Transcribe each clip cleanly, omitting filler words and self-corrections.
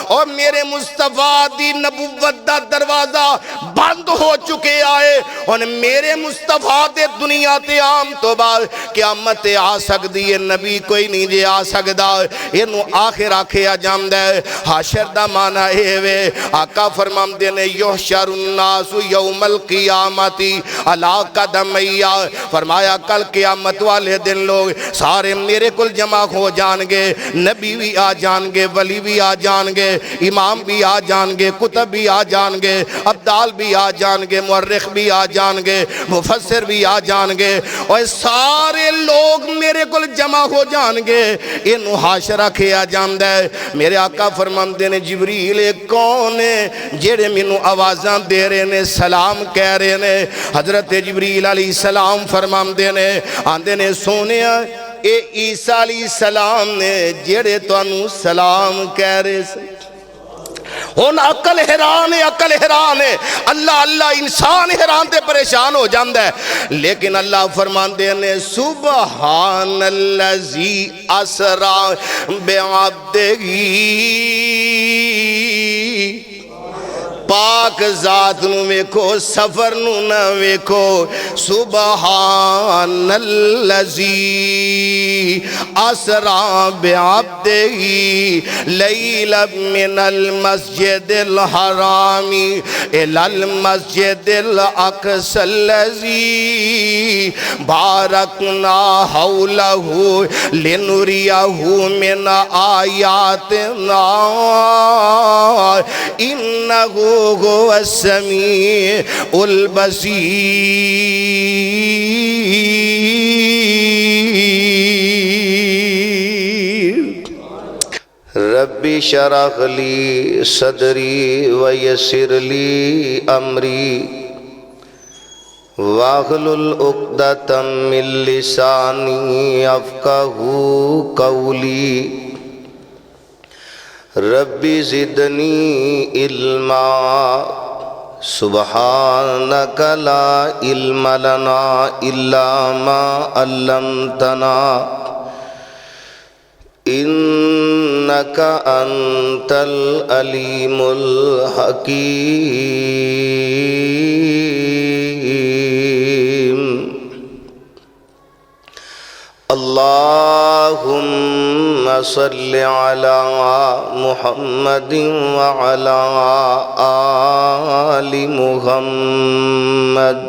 اور میرے مصطفیٰ دی نبوت دا دروازہ بند ہو چکے آئے اور میرے مصطفیٰ دے دنیا تے عام تو بعد قیامت آ سکتی ہے نبی کوئی نہیں جے آ سکتا انہوں آخر آکھیا جامدہ ہے حاشر دا مانا ہے وے آقا فرماندے نے یحشر الناس یوم القیامتی علی قدمیہ فرمایا کل قیامت والے دن لوگ سارے میرے کل جمع ہو جان گے نبی بھی آ جان گے ولی بھی آ جان گے امام بھی آ جان گے کتب بھی آ جان گے ابدال بھی آ جان گے مورخ بھی آ جان گے مفسر بھی آ جان گے اور سارے لوگ میرے کل جمع ہو جان گے انہوں حاشرہ کیا جان دے میرے آقا فرماندے نے جبریل کون ہے جیڑے منوں آوازاں دے رہے نے سلام کہہ رہے نے حضرت جبریل علیہ السلام فرماندے نے آندے نے سونے اے عیسیٰ علیہ السلام نے جیڑے تو انہوں سلام کہہ رہے سے ہون عقل حیران ہے اللہ اللہ انسان حیران تے پریشان ہو جاندہ ہے لیکن اللہ فرماندے نے سبحان اللذی اسرا بعبدہی پاک ذات نو ویکھو سفر نو نہ ویکھو سبحان اللذی اسرا بعبدہی لیلا من المسجد الحرامی الى المسجد الاقصی اللذی بارکنا حولہ لنریہ من آیاتنا انہو هو السمیع البصیر ربی شرح لی صدری ویسر لی امری واحلل عقدۃ من لسانی یفقہوا قولی ربی زدنی علما سبحانک لا علم لنا الا ما علمتنا انک انت العلیم الحکیم اللہم صل علی محمد وعلی آل محمد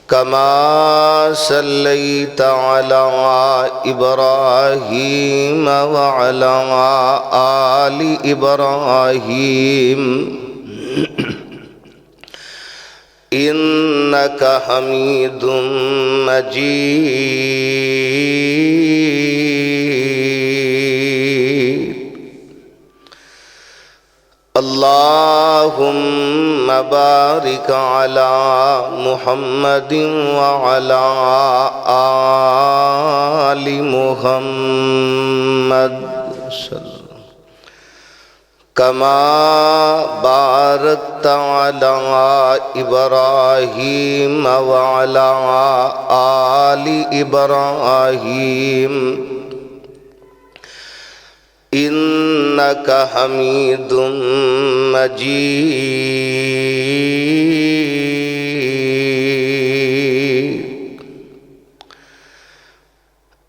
کما صلیت علی ابراہیم وعلی آل ابراہیم انک حمید مجید اللہم بارک علی محمد وعلی آل محمد کما بارکت علی ابراہیم وعلی آل ابراہیم انک حمید مجید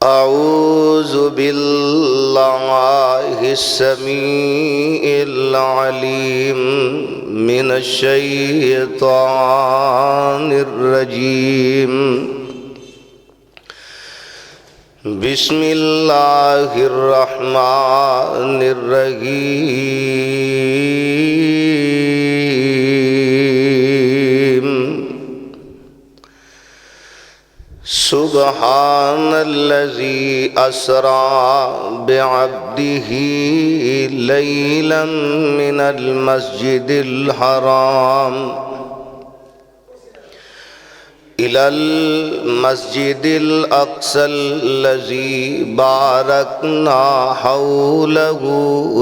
اعوذ باللہ السمیع العلیم من الشیطان الرجیم بسم اللہ الرحمن الرحیم سبحان الذی اسرا بعبدہ لیلا من المسجد الحرام الى المسجد الاقصى الذي باركنا حوله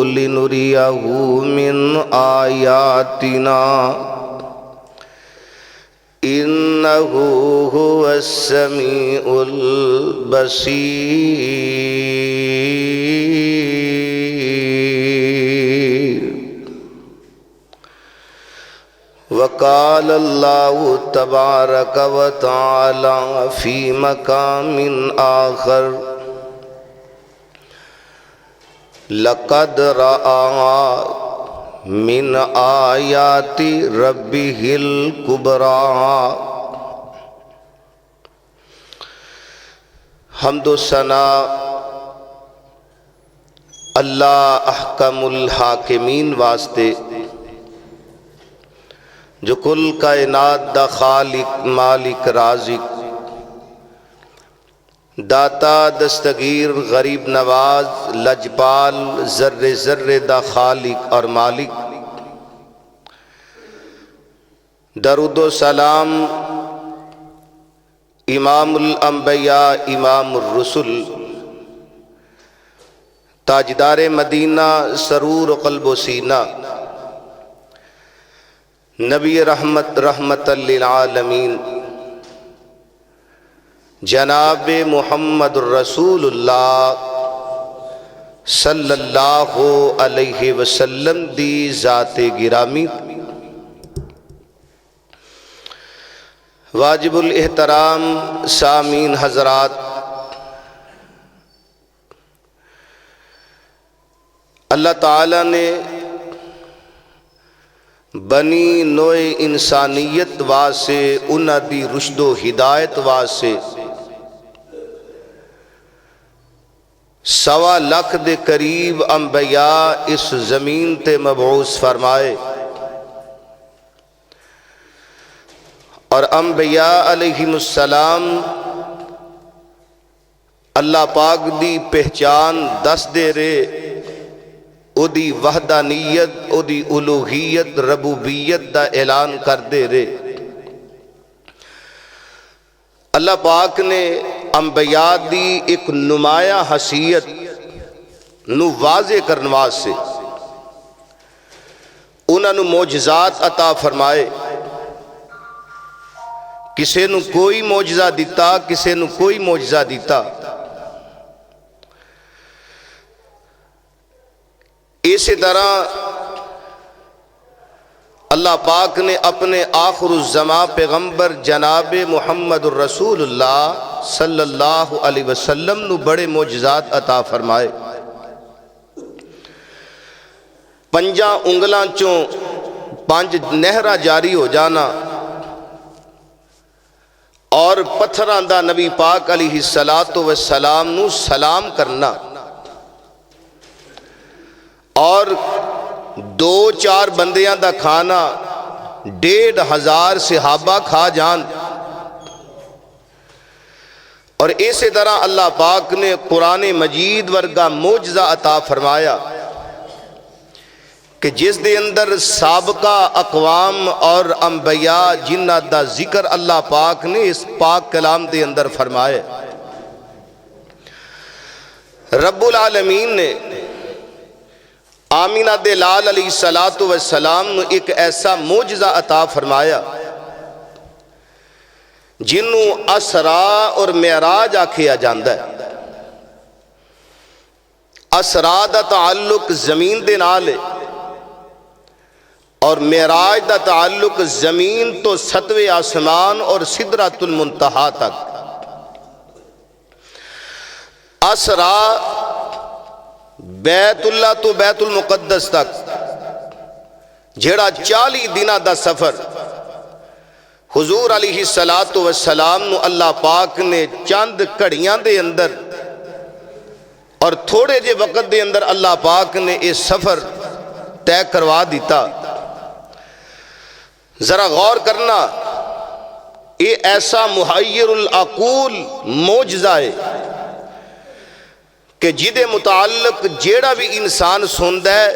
لنريه من آياتنا إنه هو السميع البصير قال اللہ تبارک و تعالی فی مقام آخر لقد رأى من آیات ربہ الکبریٰ۔ حمد و ثنا اللہ احکم الحاکمین واسطے جو کل کائنات دا خالق مالک رازق داتا دستگیر غریب نواز لجپال ذرے ذرے دا خالق اور مالک، درود و سلام امام الانبیاء امام الرسل تاجدار مدینہ سرور و قلب و سینہ نبی رحمت رحمت للعالمین جناب محمد الرسول اللہ صلی اللہ علیہ وسلم دی ذات گرامی، واجب الاحترام سامعین حضرات، اللہ تعالیٰ نے بنی نوع انسانیت واسے انہاں دی رشد و ہدایت واسے 1.25 لاکھ دے قریب انبیاء اس زمین تے مبعوث فرمائے، اور انبیاء علیہم السلام اللہ پاک دی پہچان دس دے رہے، او دی وحدانیت او دی الوہیت ربوبیت دا اعلان کر دے رہے۔ اللہ پاک نے انبیاء دی ایک نمایاں حیثیت نو واضح کرنے واسطے انہاں نو معجزات عطا فرمائے، کسے نو کوئی معجزہ دیتا کسے نو کوئی معجزہ دیتا۔ اسی طرح اللہ پاک نے اپنے آخر الزمان پیغمبر جناب محمد الرسول اللہ صلی اللہ علیہ وسلم نو بڑے معجزات عطا فرمائے۔ 5 انگلاں چوں 5 نہراں جاری ہو جانا، اور پتھراں دا نبی پاک علیہ السلام نو سلام کرنا، اور 2-4 بندیاں دا کھانا 1,500 صحابہ کھا جان۔ اور اسی طرح اللہ پاک نے قرآن مجید ورگا معجزہ عطا فرمایا کہ جس دے اندر سابقہ اقوام اور انبیاء جنہ دا ذکر اللہ پاک نے اس پاک کلام دے اندر فرمائے۔ رب العالمین نے آمینہ دے لال علیہ السلام نے ایک ایسا معجزہ عطا فرمایا جنوں اسراء اور معراج آکھیا جاندہ ہے۔ اسراء دا تعلق زمین دے نال ہے، اور معراج دا تعلق زمین تو 7ویں آسمان اور سدرۃ المنتہا تک۔ اسراء بیت اللہ تو بیت المقدس تک جڑا 40 دنہ دا سفر حضور علیہ السلام نو اللہ پاک نے چند گھڑیاں دے اندر اور تھوڑے جے وقت دے اندر اللہ پاک نے اس سفر طے کروا دیتا۔ ذرا غور کرنا، یہ ایسا محیر العقول معجزہ ہے کہ جدے متعلق جیڑا بھی انسان سندا ہے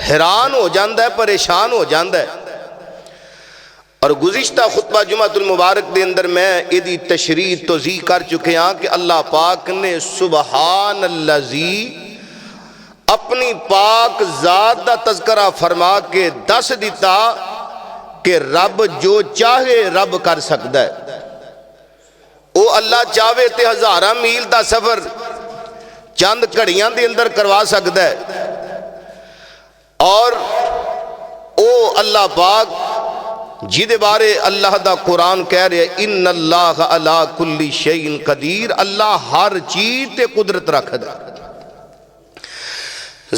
حیران ہو جاندہ ہے، پریشان ہو جاندہ ہے۔ اور گزشتہ خطبہ جمعۃ المبارک دے اندر میں ایدی تشریح توضیح کر چکے ہاں کہ اللہ پاک نے سبحان اللذی اپنی پاک ذات دا تذکرہ فرما کے دس دیتا کہ رب جو چاہے رب کر سکتا ہے۔ او اللہ چاہے تے 1000 میل دا سفر چند گھڑیاں دے اندر کروا سکتا ہے، اور او اللہ پاک جہدے بارے اللہ دا قرآن کہہ رہے ان اللہ علی کل شیء قدیر، اللہ ہر چیز تے قدرت رکھدا۔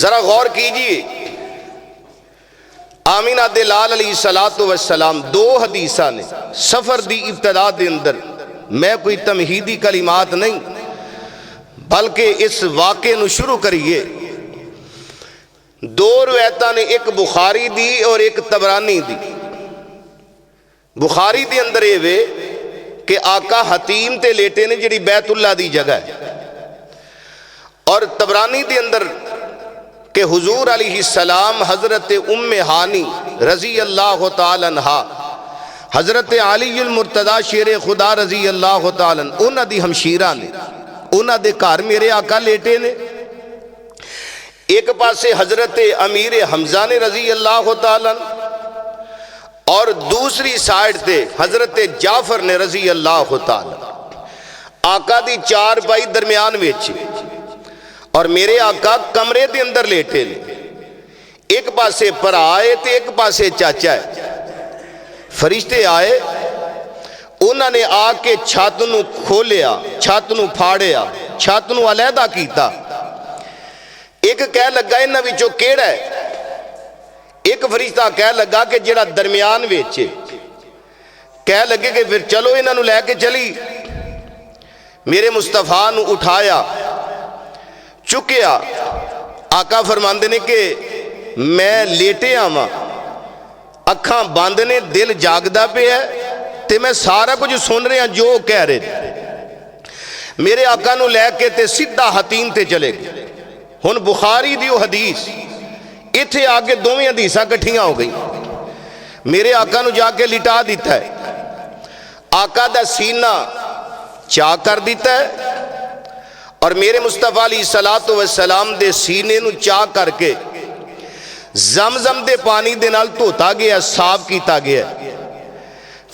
ذرا غور کیجئے، آمینہ دے لال علیہ السلام دو حدیثاں نے سفر دی ابتدا دے اندر، میں کوئی تمہیدی کلمات نہیں بلکہ اس واقعے نو شروع کریے۔ دو روایتاں نے، ایک بخاری دی اور ایک طبرانی دی۔ بخاری دے اندر یہ وے کہ آقا حتیم تے لیٹے نے جڑی بیت اللہ دی جگہ ہے، اور طبرانی دے اندر کہ حضور علیہ السلام حضرت ام ہانی رضی اللہ تعالی عنہ، حضرت علی المرتضی شیر خدا رضی اللہ تعالی عنہ، انہاں دی ہمشیرہ نے، انہاں دے گھر میرے آقا لیٹے نے۔ ایک پاسے حضرت امیر حمزہ نے رضی اللہ تعالی عنہ، اور دوسری سائیڈ تے حضرت جعفر نے رضی اللہ تعالی عنہ۔ آقا دی چار پائی درمیان ویچے، اور میرے آقا کمرے دے اندر لیٹے نے، ایک پاسے پر آئے تے ایک پاسے چاچا ہے۔ فرشتے آئے، انہوں نے آ کے چھت نو کھولیا، چھت نو پھاڑیا، چھت نو علیحدہ کیتا۔ ایک کہہ لگا انہاں وچوں کیڑا ہے؟ ایک فرشتہ کہہ لگا کہ جڑا درمیان ویچے۔ کہہ لگے کہ پھر چلو انہاں نو لے کے چلی۔ میرے مصطفیٰ نو اٹھایا، چکیا۔ آقا فرماندے نے کہ میں لیٹے آواں، اکھاں بند نے، دل جاگدا پہ ہے تے میں سارا کچھ سن رہے ہیں جو کہہ رہے۔ میرے آقا نو لے کے تے سیدھا حتیم تے چلے گئے۔ ہن بخاری دیو حدیث اتھے آگے دوویں حدیثاں کٹھیاں ہو گئی۔ میرے آقا نو جا کے لٹا دیتا ہے، آقا دا سینہ چاہ کر دیتا ہے، اور میرے مصطفیٰ علیہ السلام دے سینے نو چاہ کر کے زمزم دے پانی دے نال دھوتا گیا، صاف کیتا گیا۔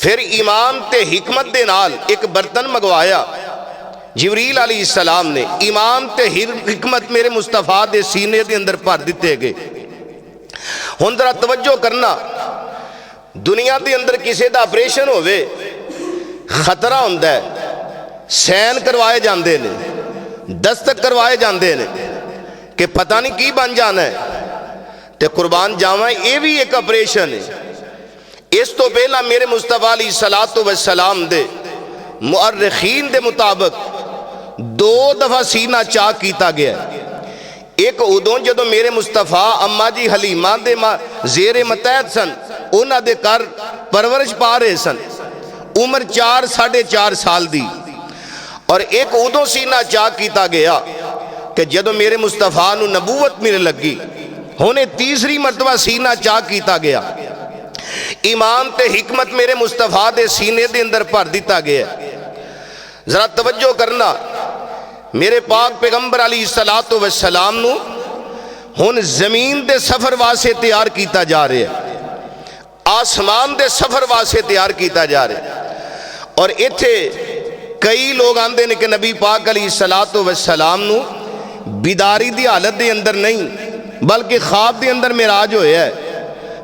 پھر امام تے حکمت دے نال ایک برتن منگوایا جبریل علیہ السلام نے، امام تے حکمت میرے مصطفیٰ دے سینے دے اندر بھر دیتے گئے۔ ہن ذرا توجہ کرنا، دنیا دے اندر کسی دا آپریشن ہوئے خطرہ ہوندا ہے، سین کروائے جاندے نے، دستک کروائے جاندے نے کہ پتہ نہیں کی بن جانا ہے، تے قربان جاواں یہ بھی ایک آپریشن ہے۔ اس تو پہلا میرے مصطفیٰ علیہ السلام دے مؤرخین دے مطابق 2 دفعہ سینہ چاک کیتا گیا ہے۔ ایک ادوں جدو میرے مصطفیٰ اماں جی حلیمہ دے زیر متحد سن، انہاں دے کر پرورش پا رہے سن، عمر 4-4.5 سال دی۔ اور ایک ادوں سینہ چاک کیتا گیا کہ جدو میرے مصطفیٰ نو نبوت ملنے لگی، ہونے تیسری مرتبہ سینہ چاک کیتا گیا، ایمان تے حکمت میرے مصطفیٰ دے سینے دے اندر بھر دیتا گیا۔ ذرا توجہ کرنا، میرے پاک پیغمبر علیہ السلام نو ہن زمین دے سفر واسطے تیار کیتا جا رہے ہیں، آسمان دے سفر واسطے تیار کیتا جا رہے ہیں۔ اور ایتھے کئی لوگ آندے نے کہ نبی پاک علیہ السلام نو بیداری دی حالت دے اندر نہیں بلکہ خواب دے اندر معراج ہویا ہے،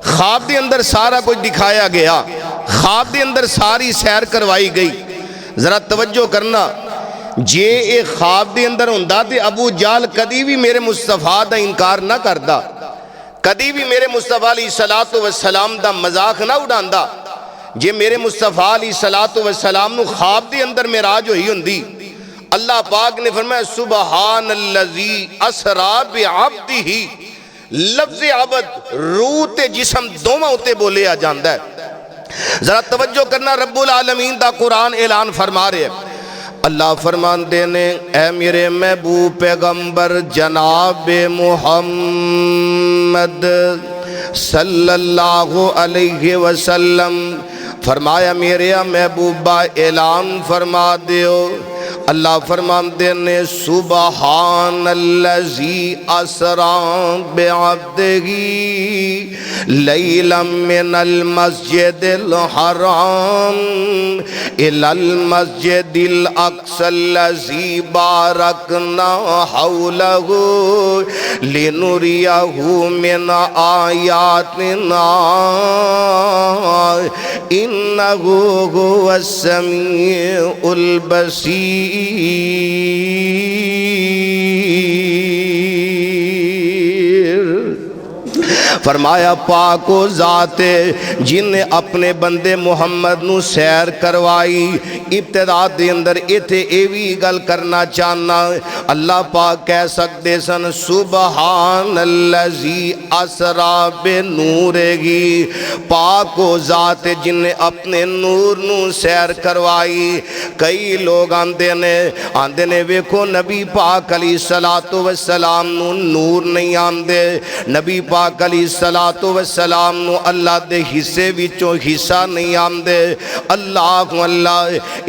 خواب دے اندر سارا کچھ دکھایا گیا، خواب دے اندر ساری سیر کروائی گئی۔ ذرا توجہ کرنا، جے ایک خواب دے اندر ہوندا تے ابو جہل کدی بھی میرے مصطفیٰ دا انکار نہ کردا، کدی بھی میرے مصطفیٰ علیہ السلام دا مذاق نہ اڑاندا۔ جے میرے مصطفیٰ علیہ السلام نو خواب دے اندر معراج ہوئی ہوندی، اللہ پاک نے فرمایا سبحان اللذی اسرا بعبدہ، لفظ عبد روح تے جسم دوما ہوتے بولے آ جاندہ ہے۔ ذرا توجہ کرنا، رب العالمین دا قرآن اعلان فرما رہے ہیں۔ اللہ فرمان دینے اے میرے محبوب پیغمبر جناب محمد صلی اللہ علیہ وسلم، فرمایا میرے محبوبہ اعلان فرما دیو اللہ فرماندے نے سبحان الذی اسرا بعبدہ لیلا من المسجد الحرام الی المسجد الاقصی الذی بارکنا حولہ لنریہ من آیاتنا انہ هو السمیع البصیر۔ فرمایا پاک و ذات جن نے اپنے بندے محمد نو سیر کروائی۔ ابتدا دے اندر ایتھے ایوی گل کرنا چاہنا اللہ پاک کہہ سکتے سن سبحان الذی اسرا بنورہی، پاک و ذات جن نے اپنے نور نو سیر کروائی۔ کئی لوگ آندے نے ویکھو نبی پاک علیہ السلام نو نور نہیں آندے، نبی پاک علیہ السلام نو اللہ دے حصے وچوں حصہ نہیں آندے، اللہ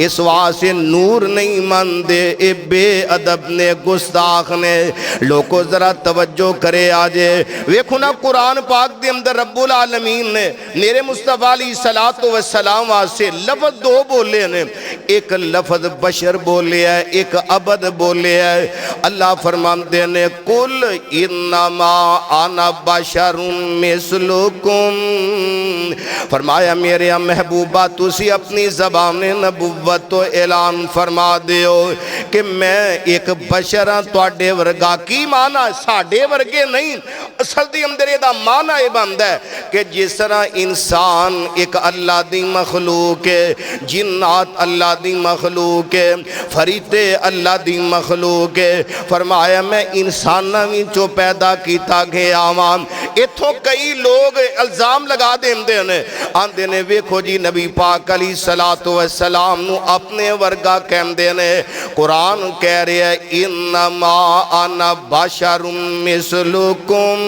اس واسطے نور نہیں ماندے، اے بے ادب نے گستاخ نے۔ لوگوں ذرا توجہ کرے آجے، ویکھو نا قرآن پاک دے اندر رب العالمین نے میرے مصطفیٰ علیہ السلام واسطے لفظ دو بولے نے، ایک لفظ بشر بولے ہے، ایک عبد بولے ہے۔ اللہ فرماندے نے قل انما انا بشر مثلکم، فرمایا میرے محبوبہ تسی اپنی زبان نبوت تو اعلان فرما دیو کہ میں ایک بشر ہاں تواڈے ورگا۔ کی معنی ساڈے ورگے نہیں، اصل دی اندر دا معنی یہ بندا ہے کہ جس طرح انسان ایک اللہ دی مخلوق ہے، جنات اللہ دی مخلوق ہے، فرشتے اللہ دی مخلوق ہے، فرمایا میں انساناں وچوں پیدا کیتا گیا ہاں۔ اتھوں کئی لوگ الزام لگا دیندے نے، آندے نے ویکھو جی نبی پاک علیہ السلام نو اپنے ورگا کہندے نے۔ قرآن کہہ رہے ہے انما انا بشر مثلکم،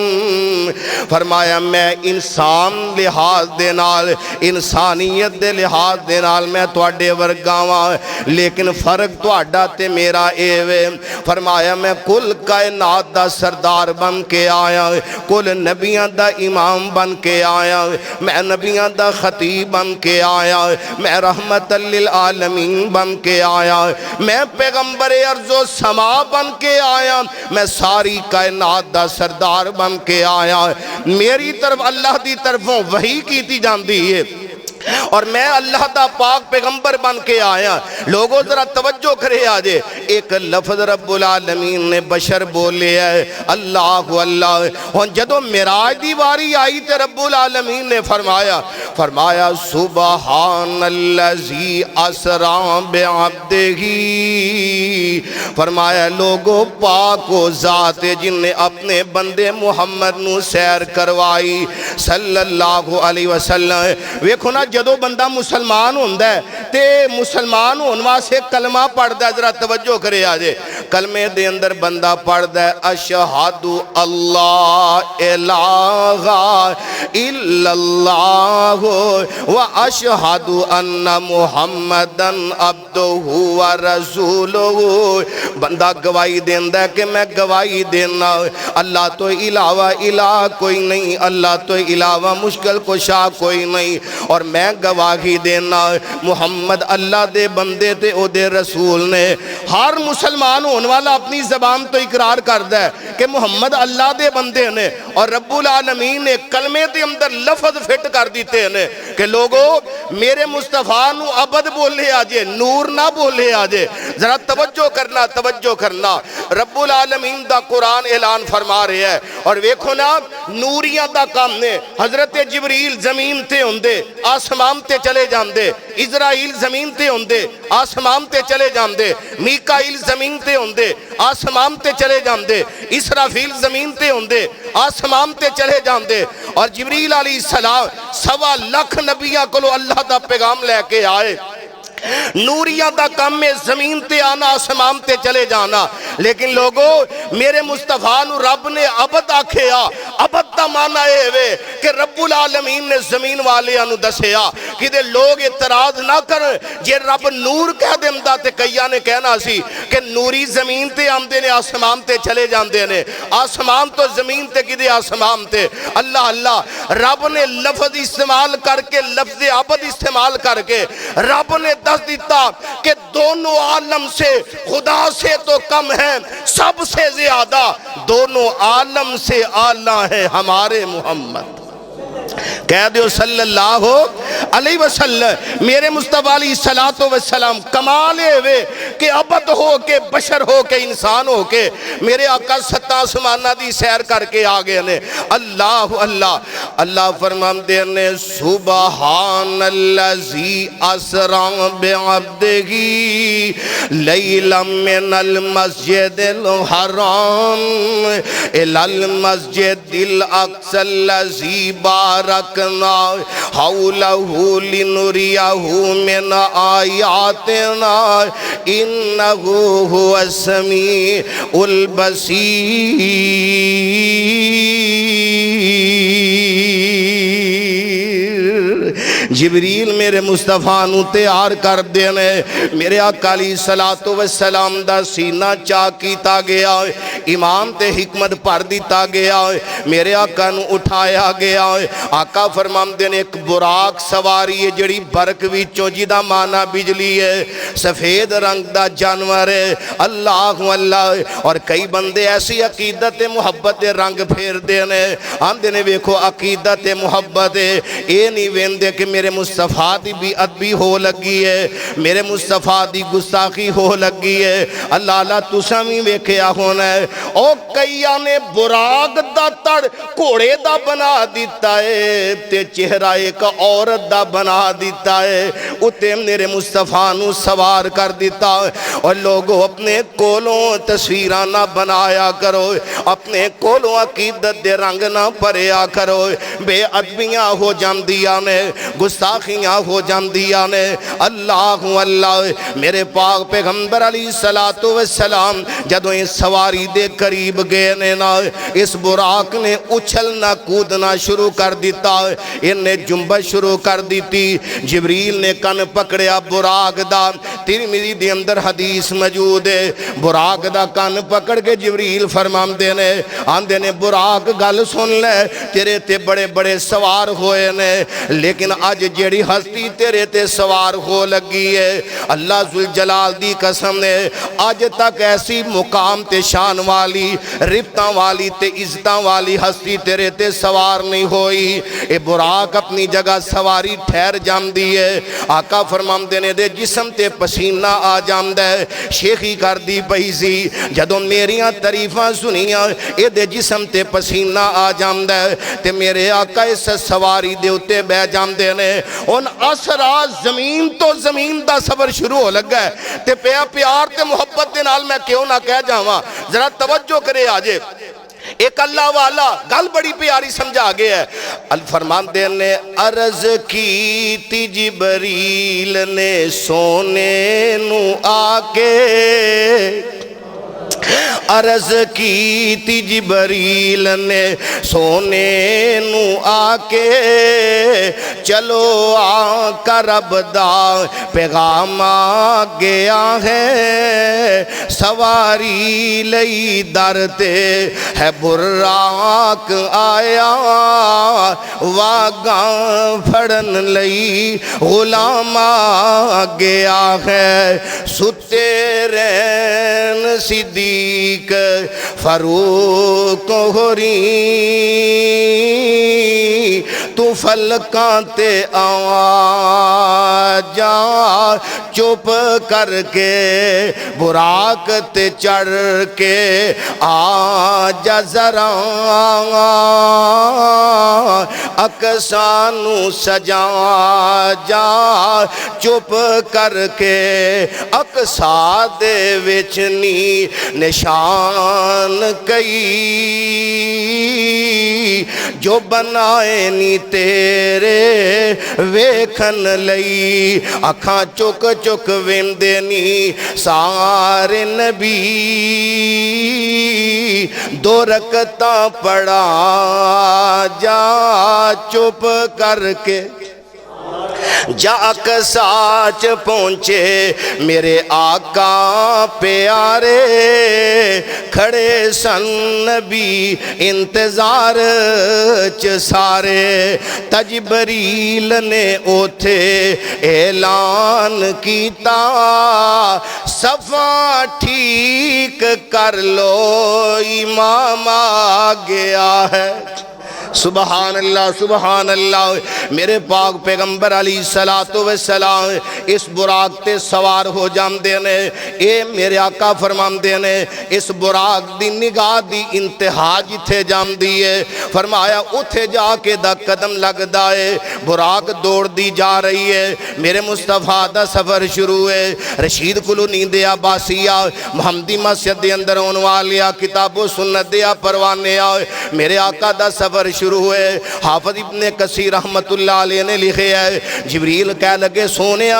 فرمایا میں انسان لحاظ دے نال، انسانیت دے لحاظ دے نال میں تواڈے ورگا ہاں، لیکن فرق تواڈا تے میرا اے وے، فرمایا میں کل کائنات دا سردار بن کے آیا، کل نبیاں دا امام بن کے آیا، میں نبیاں دا خطیب بن کے آیا، میں رحمت للعالمین بن کے آیا، میں پیغمبر ارض و سما بن کے آیا، میں ساری کائنات دا سردار بن کے آیا۔ میری طرف اللہ دی طرفوں وحی کیتی جاندی ہے اور میں اللہ دا پاک پیغمبر بن کے آیا۔ لوگوں ذرا توجہ کرے آجے، ایک لفظ رب العالمین نے بشر بولے ہے، اللہ اور جدو معراج دی واری آئی تے رب العالمین نے فرمایا سبحان الذی اسرا بعبدہ، فرمایا لوگوں پاک و ذات جن نے اپنے بندے محمد نو سیر کروائی صلی اللہ علیہ وسلم۔ ویکھو نا جدو بندہ مسلمان ہوندہ ہے تے مسلمان ہونوا سے کلمہ پڑھ دا، ذرا توجہ کرے آجے، کلمے دے اندر بندہ پڑھ دا اشہد اللہ الہ الا اللہ و اشہد ان محمدن عبدہ و رسولہ، بندہ گواہی دیندہ ہے کہ میں گواہی دینا اللہ تو علاوہ الہ کوئی نہیں، اللہ تو علاوہ مشکل کشا کوئی نہیں، اور میں گواہی دینا محمد اللہ دے بندے تے او دے رسول نے۔ ہر مسلمان ہونے والا اپنی زبان تو اقرار کردا ہے کہ محمد اللہ دے بندے نے، اور رب العالمین نے کلمے دے اندر لفظ فٹ کر دیتے ہیں کہ لوگوں میرے مصطفیٰ نو عبد بولے آجے، نور نہ بولے آجے۔ ذرا توجہ کرنا، رب العالمین دا قرآن اعلان فرما رہے ہیں، اور ویکھو نا نوریاں دا کام نے، حضرت جبریل زمین تے ہوندے آسمان تے چلے جاندے، اسرائیل زمین تے ہوندے آسمان تے چلے جاندے، میکائیل زمین تے ہوندے آسمان تے چلے جاندے، اسرافیل زمین تے ہوندے آسمان تے چلے جاندے، اور جبریل علیہ السلام 1.25 لاکھ نبیاں کو اللہ دا پیغام لے کے آئے۔ نوریاں دا کم میں زمین تے آنا آسمان تے چلے جانا، لیکن لوگوں میرے مصطفیٰ نو رب نے عبد آکھیا، عبد دا دا معنی اے وے کہ رب العالمین نے زمین والے انو دسیا کہ دے لوگ اعتراض نہ کر جے رب نور کہہ دیمدا تے کئیاں نے کہنا سی کہ نوری زمین تے آمدے نے آسمان تے چلے جاندے نے آسمان تو زمین تے کدے آسمان تے اللہ اللہ رب نے لفظ استعمال کر کے لفظ عبد استعمال کر کے رب نے دس دیتا کہ دونوں عالم سے خدا سے تو کم ہیں سب سے زیادہ دونوں عالم سے اعلیٰ ہیں ہمارے محمد کہہ دیو صلی اللہ علیہ وسلم میرے مصطفیٰ علیہ السلام کمال ہوئے کہ عبد ہو کے بشر ہو کے انسان ہو کے میرے آقا ستہ آسمانہ دی سیر کر کے آگے نے اللہ اللہ اللہ فرماندے نے سبحان اللذی اسرا بعبدہ لیلا من المسجد الحرام الی المسجد الاقصی اللذی بارکنا حولہ لنریہ من آیاتنا انہو هو السمیع البصیر جبریل میرے مصطفیٰ نو تیار کر دینے میرے آقا علیہ السلام دا سینہ چاک کیتا گیا امام تے حکمت پر دیتا گیا میرے آقا نو اٹھایا گیا آقا فرمام دینے ایک براق سواری ہے جڑی برک ویچوں جی دا مانا بجلی ہے سفید رنگ دا جانور ہے اللہ اللہ اور کئی بندے ایسی عقیدت محبت رنگ پھیر دینے ہم دینے ویکھو عقیدت محبت اے نہیں ویندے کہ میرے مصطفیٰ دی بھی ادبی ہو لگی ہے میرے مصطفیٰ دی گستاخی ہو لگی ہے اللہ اللہ تُسا بھی ویکھیا ہونا ہے او کئیاں نے براغ دا تڑ کوڑے دا بنا دیتا ہے تے چہرہ ایک عورت دا بنا دیتا ہے اتے میرے مصطفیٰ نو سوار کر دیتا ہے اور لوگوں اپنے کولوں تصویران نہ بنایا کرو اپنے کولوں عقیدت دے رنگ نہ پریا کرو بے ادبیاں ہو جاندیاں نے گستاخیاں ہو جاندیاں نے اللہ اللہ میرے پاک پیغمبر علیہ السلام جدوں یہ سواری دے قریب گئے نے نا اس براق نے اچھلنا کودنا شروع کر دیتا انہیں جنبش شروع کر دیتی جبریل نے کن پکڑیا براق دا ترمذی دے اندر حدیث موجود ہے براق دا کن پکڑ کے جبریل فرمام دینے آندے نے براق گل سن لے تیرے تے بڑے بڑے سوار ہوئے نے لیکن آج جیڑی ہستی تیرے تے سوار ہو لگی ہے اللہ ذوالجلال دی قسم نے آج تک ایسی مقام تے شان والی رفتاں والی تے عزتاں والی ہستی تیرے تے سوار نہیں ہوئی اے براق اپنی جگہ سواری ٹھہر جام دی ہے آقا فرمام دینے دے جسم تے پسینہ آ جام دے شیخی کر دی پیسی جدوں میریاں تعریفاں سنیاں اے دے جسم تے پسینہ آ جام دے تے میرے آقا اس سواری دے اتے بے جام دینے ان اسرا زمین تو زمین دا سفر شروع ہو لگا ہے تے پیار تے محبت دے نال میں کیوں نہ کہہ جاواں ذرا توجہ کرے آجے ایک اللہ والا گل بڑی پیاری سمجھا گیا ہے الفرمان دینے عرض کی تی جبریل نے سونے نو آکے عرض کی تی جبریل نے سونے نو آکے چلو آقا رب دا پیغام آ گیا ہے سواری لئی درتے ہے براق آیا واگاں پھڑن لئی غلام آ گیا ہے ستے رین صدیق فاروق ہوری تو فلکاں تے آ جا چپ کر کے براق تے چڑھ کے آ جا ذرا اقصانو سجا جا چپ کر کے اقصا دے وچنی نشان کئی جو بنائے نی تیرے ویکھن لئی اکھاں چک چک ویندے نی سارے نبی دو رکعتاں پڑھا جا چپ کر کے جا کے ساتھ پہنچے میرے آقا پیارے کھڑے سن نبی انتظار چ سارے تجبریل نے اوتھے اعلان کیتا صفا ٹھیک کر لو امام آ گیا ہے سبحان اللہ سبحان اللہ میرے پاک پیغمبر علیہ السلام اس براق تے سوار ہو جاندے نے اے میرے آقا فرماندے نے اس براق دی نگاہ دی انتہا جتھے جاندی ہے فرمایا اتھے جا کے دا قدم لگ دائے براق دوڑ دی جا رہی ہے میرے مصطفیٰ دا سفر شروع ہے رشید کلونی دے عباسیہ محمدی مسجد دے اندر اون والیا کتاب و سنت دے پروانے آئے میرے آقا دا سفر شروع ہوئے حافظ ابن کثیر رحمت اللہ علیہ نے لکھے ہے جبریل کہہ لگے سونے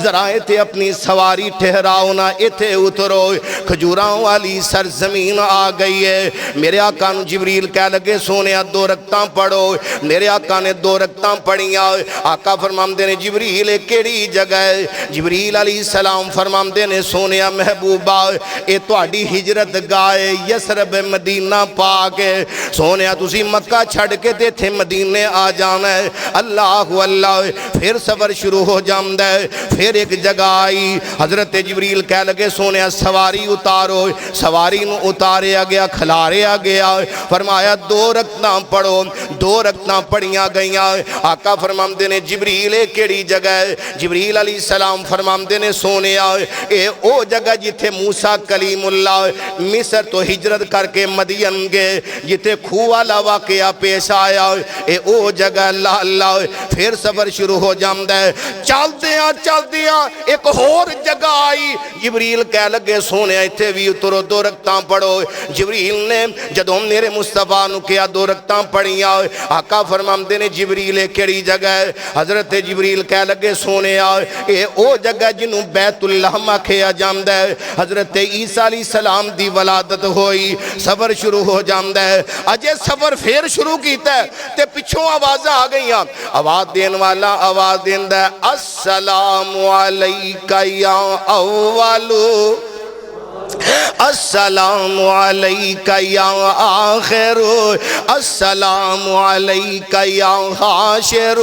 ذرا ایتھے اپنی سواری ٹھہراؤ نا ایتھے اترو کھجوراں والی سرزمین آ گئی ہے میرے آقا نے جبریل کہہ لگے سونے دو رکعتاں پڑھو میرے آقا نے دو رکعتاں پڑھیاں آقا فرماندے نے جبریل کیڑی جگہ ہے جبریل علیہ السلام فرماندے نے سونے محبوبہ اے تہاڈی ہجرت گاہ یثرب مدینہ پاک ہے سونے تسی مکہ چھڑ کے تے تھے مدینے آ جانا ہے اللہ اللہ پھر سفر شروع ہو جاندہ ہے پھر ایک جگہ آئی حضرت جبریل کہہ لگے سونے سواری اتارو سواری نو اتاریا گیا کھلاریا گیا فرمایا دو رکعتاں پڑھو دو رکعتاں پڑھیاں گئیاں آقا فرماندے نے جبریل کیڑی جگہ ہے جبریل علیہ السلام فرماندے نے سونے اے او جگہ جتھے موسیٰ کلیم اللہ مصر تو ہجرت کر کے مدین گئے جتھے کھوہ والا واقعہ پیش آیا اے او جگہ اللہ اللہ پھر سفر شروع ہو جاندہ ہے چل دیاں ایک اور جگہ آئی جبریل کہہ لگے سونے ایتھے بھی اترو دو رکعتاں پڑھو جبریل نے جدوں میرے مصطفیٰ نو کیا دو رکعتاں پڑھیاں آقا فرماندے نے جبریل کیڑی جگہ ہے حضرت جبریل کہہ لگے سونے اے او جگہ جنوں بیت اللہ آکھیا جاندہ ہے حضرت عیسیٰ علیہ السلام دی ولادت ہوئی سفر شروع ہو جاندہ ہے اجے سفر پھر شروع کیتا ہے تے پچھوں آواز آ گئی ہیں آواز دین والا آواز دین دا السلام علیکہ یا اولو السلام علیکہ یا آخر السلام علیکہ یا حاشر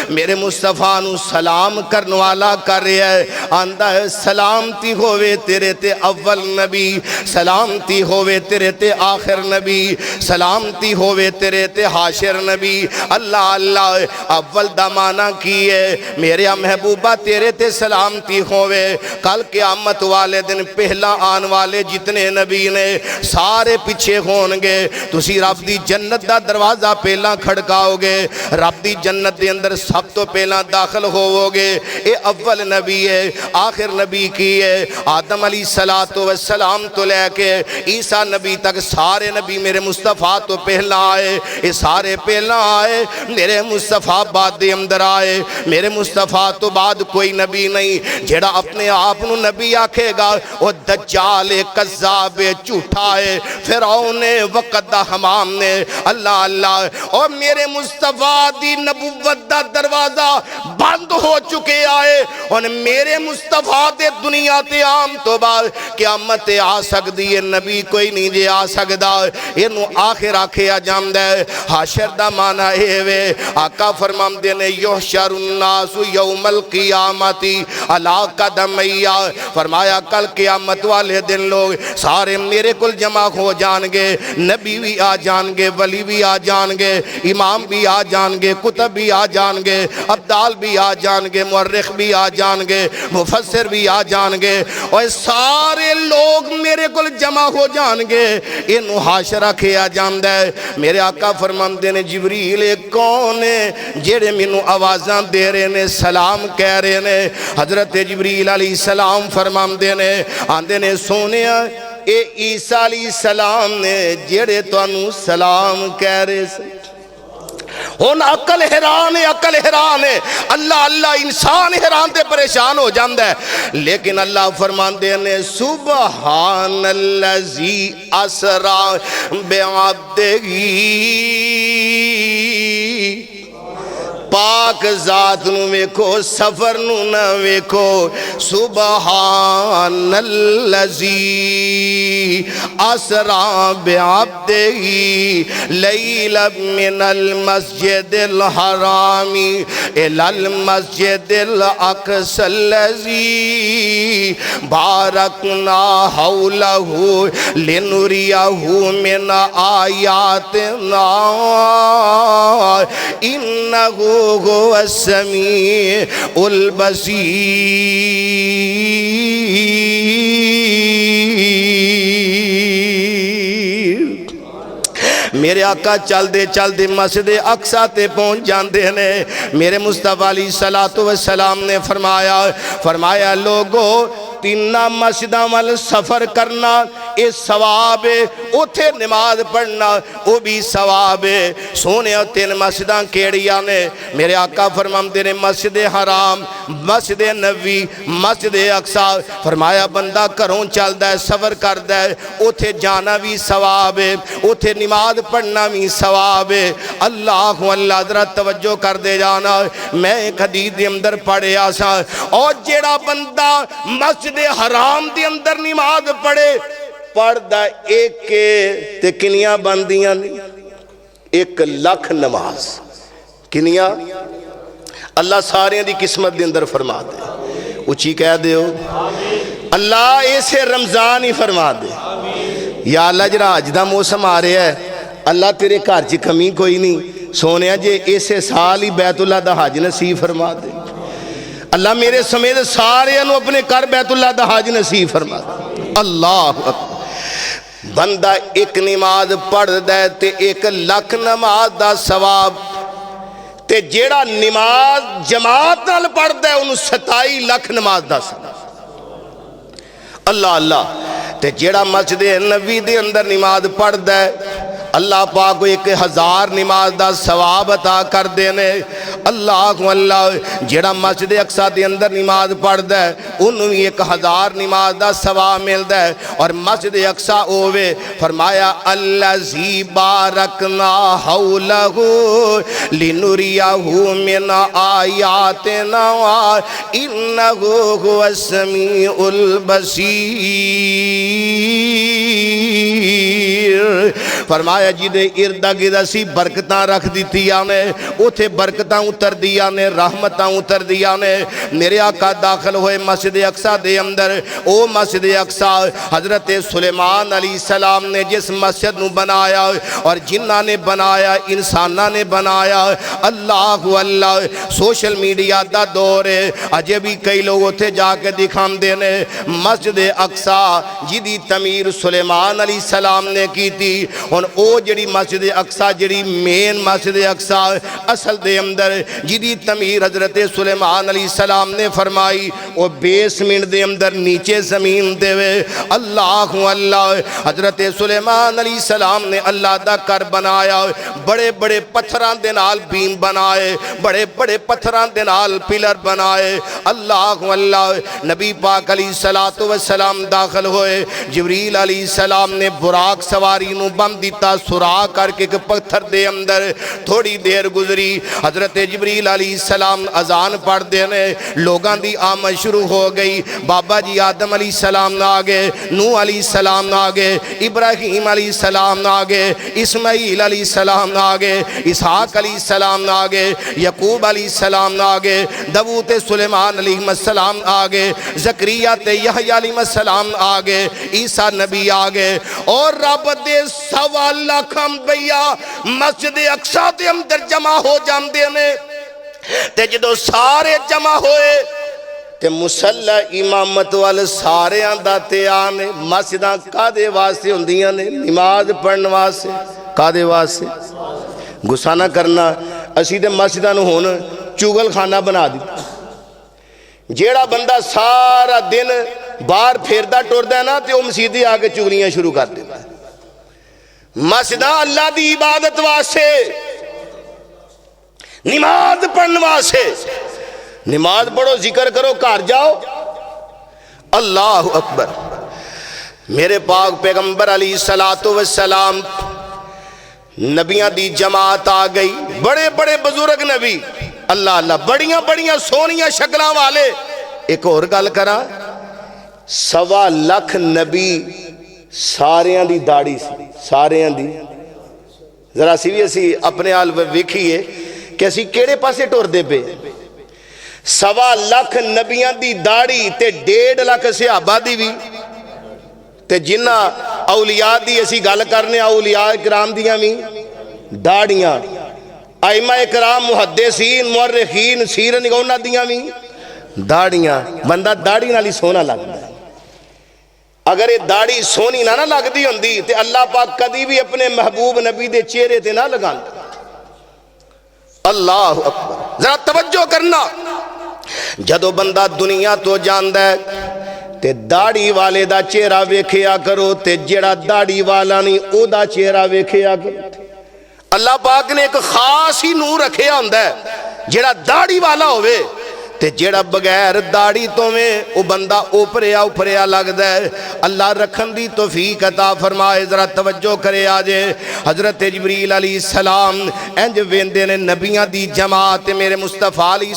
میرے مصطفیٰ نو سلام کرنے والا کر رہے ہے آندہ ہے سلامتی ہوئے تیرے تے اول نبی سلامتی ہوئے تیرے تے آخر نبی سلامتی ہوئے تیرے تے حاشر نبی اللہ اللہ اول دمانہ کیے میرے محبوبہ تیرے تے سلامتی ہوئے کل قیامت والے دن پہلا آن والے جتنے نبی نے سارے پیچھے ہونگے تسی رب دی جنت دا دروازہ پہلا کھڑکاؤ گے رب دی جنت دے اندر سب تو پہلا داخل ہووگے اے اول نبی ہے آخر نبی کی ہے آدم علیہ السلام تو لے کے عیسیٰ نبی تک سارے نبی میرے مصطفیٰ تو پہلا آئے اے سارے پہلا آئے میرے مصطفیٰ بعد دے اندر آئے میرے مصطفیٰ تو بعد کوئی نبی نہیں جیڑا اپنے آپ نو نبی آکھے گا وہ دجال قذاب جھوٹا ہے فرعون وقت دا حمام نے اللہ اللہ اور میرے مصطفیٰ دی نبوت دا دروازہ بند ہو چکے آئے اور میرے مصطفیٰ دے دنیا تے عام تو بعد قیامت آ سکتی ہے نبی کوئی نہیں جے آ سکتا انہوں آخر آکھے آ جاندہ ہے حاشر دا مانا ہے وے آقا فرماندے نے یحشر الناس یوم القیامتی علا قدمیہ فرمایا کل قیامت والے دن لوگ سارے میرے کل جمع ہو جانگے نبی بھی آ جانگے ولی بھی آ جانگے امام بھی آ جانگے کتب بھی آ جانگے ابدال بھی آ جانگے مورخ بھی آ جانگے مفسر بھی آ جانگے اور سارے لوگ میرے کل جمع ہو جانگے انہوں حاشرہ کھیا جاندہ ہے میرے آقا فرماندے نے جبریل کون ہے جیڑے منوں آوازاں دے رہے نے سلام کہہ رہے نے حضرت جبریل علیہ السلام فرماندے نے آندے نے سونے عیسیٰ علیہ السلام نے جیڑے تو انہوں سلام کہہ رہے سے ہن عقل حیران ہے، عقل حیران ہے، اللہ اللہ انسان حیران تے پریشان ہو جاندہ ہے، لیکن اللہ فرماندے نے سبحان الذی اسرا بعبدہ، پاک ذات نو ویکھو، سفر نو نہ ویکھو، سبحان الذی اسرا بعبدہ لیلا من المسجد الحرام الی المسجد الاقصی الذی بارکنا حولہ لنریہ من آیاتنا انہ هو السمیع البصیر۔ میرے آقا چل دے مسجد اقصی تے پہنچ جاندے نے، میرے مصطفیٰ علیہ السلام نے فرمایا لوگو تینہ مسجدہ وال سفر کرنا اے ثواب ہے، اتھے نماز پڑھنا وہ بھی ثواب ہے۔ سونے تین مسجدہ کیڑیاں نے، میرے آقا فرماندے نے مسجد حرام، مسجد نبوی، مسجد اقصی۔ فرمایا بندہ گھروں چلدا ہے، سفر کردا ہے، اتھے جانا بھی ثواب ہے، اتھے نماز پڑھنا بھی ثواب ہے۔ اللہ اللہ ذرا توجہ کر دے جانا، میں ایک حدیث دے اندر پڑھے آسا، اور جیڑا بندہ مسجد حرام دے اندر نماز پڑھے، پڑھدا ایک کے تے کنیاں بندیاں نہیں، 1,00,000 نماز، کنیاں اللہ سارے دی قسمت دے اندر فرما دے، اچھی کہہ دے ہو اللہ ایسے رمضان ہی فرما دے۔ یا اللہ جرا اج دا موسم آ رہا ہے، اللہ تیرے گھر چ کمی کوئی نہیں، سونے جے ایسے سال ہی بیت اللہ دا حج نصیب فرما دے، اللہ میرے سمیت سارے انہوں اپنے کر بیت اللہ دا حج نصیب فرما دے۔ اللہ اکبر، بندہ ایک نماز پڑھ دے تے 1,00,000 نماز دا ثواب، تے جیڑا نماز جماعت نال پڑھ دے انہوں 27,00,000 نماز دا ثواب۔ اللہ اللہ، تے جیڑا مسجد نبوی دے اندر نماز پڑھ دے، اللہ پاک کو 1,000 نماز دا ثواب عطا کر دینے۔ اللہ اللہ، جیڑا مسجد اقصی دے اندر نماز پڑھ دے انہوں 1,000 نماز دا ثواب مل دے۔ اور مسجد اقصی ہوئے فرمایا الذی بارکنا حولہ لنریہ من آیاتنا انہ هو السمیع البصیر۔ فرمایا جی دے اردہ گردہ سی برکتاں رکھ دیتی آنے، اتھے برکتاں اتر دیا نے، رحمتاں اتر دیا نے۔ میرے آقا داخل ہوئے مسجد اقصی دے اندر، او مسجد اقصی حضرت سلیمان علیہ السلام نے جس مسجد نو بنایا اور جنہ نے بنایا، انسانہ نے بنایا۔ اللہ اللہ، سوشل میڈیا دا دور ہے، اجے بھی کئی لوگ اتھے جا کے دکھام دینے مسجد اقصی جدی تعمیر سلیمان علیہ السلام نے کی تھی۔ اور او جڑی مسجد اقصی جڑی مین مسجد اقصی اصل دے اندر جدی تعمیر حضرت سلیمان علیہ السلام نے فرمائی، او بیسمنٹ دے اندر نیچے زمین دے وے۔ اللہ اللہ، حضرت سلیمان علیہ السلام نے اللہ دا کر بنایا، بڑے بڑے پتھران دے نال بیم بنائے، بڑے بڑے پتھران دے نال پلر بنائے۔ اللہ اللہ، نبی پاک علیہ السلام داخل ہوئے، جبریل علیہ السلام نے براق سواری نو بم دیتا سراغ کر کے پتھر دے اندر۔ تھوڑی دیر گزری، حضرت جبریل علیہ السلام اذان پڑھ دینے، لوگاں دی آمد شروع ہو گئی۔ بابا جی آدم علیہ السلام نہ آگے، نوح علیہ السلام نہ آگے، ابراہیم علیہ السلام نہ آگے، اسماعیل علیہ السلام نہ آگے، اسحاق علیہ السلام نہ آگے، یعقوب علیہ السلام نہ آگے، داؤد سلیمان علیہ السلام آگے، زکریا تے یحییٰ علیہ السلام آگے، عیسیٰ نبی آگے، اور رب دے 1,000,000 انبیاء مسجد اقصی دے اندر جمع ہو جاندے نے۔ تے جدو سارے جمع ہوئے تے مسلح امامت والے سارے آنداتے آنے، مسجداں کادے واسطے ہوندیاں نے؟ نماز پڑھن واسطے۔ کادے واسطے؟ غصہ نہ کرنا، اسی تے مسجداں نو ہون چگل خانہ بنا دی۔ جیڑا بندہ سارا دن باہر پھیردہ ٹردا ہے نا تے وہ مسجدیں آ کے چگلیاں شروع کر دیتا ہے۔ مسجداں اللہ دی عبادت واسطے، نماز پڑھنے واسطے نماز پڑھو ذکر کرو گھر جاؤ اللہ اکبر میرے پاک پیغمبر علیہ السلام نبیاں دی جماعت آ گئی بڑے بڑے بزرگ نبی اللہ اللہ بڑیاں بڑیاں سونیاں شکلاں والے ایک اور گل کرا 1.25 لاکھ نبی ساریاں دی داڑھی سی ساریاں دی ذرا سی بھی اسی اپنے حال ویکھیے کہ اسی کیڑے پاسے ٹور دے پے 1.25 لاکھ نبیاں دی داڑھی تے 1.5 لاکھ صحابہ دی بھی تے جنہ اولیاء دی اسی گل کرنے اولیاء کرام دیاں بھی داڑیاں ائمہ کرام محدثین مورخین سیرت نگونہ دیاں بھی داڑیاں بندہ داڑھی نالی سونا لگتا ہے اگر یہ داڑھی سونی نہ لگ دی ہوندی تے اللہ پاک کدی بھی اپنے محبوب نبی دے چہرے تے نہ لگانا اللہ اکبر ذرا توجہ کرنا جدو بندہ دنیا تو جاندہ ہے تے داڑھی والے دا چہرہ ویکھیا کرو تے جڑا داڑھی والا نہیں او دا چہرہ ویکھیا کرو اللہ پاک نے ایک خاص ہی نور رکھیا ہوندہ ہے جڑا داڑھی والا ہوئے تے جڑا بغیر داڑھی تو میں او بندہ اوپریا لگدا ہے اللہ رکھن دی توفیق عطا فرمائے ذرا توجہ کرے آجے حضرت جبریل علیہ السلام انج ویندے نے نبیاں دی جماعت میرے مصطفیٰ علیہ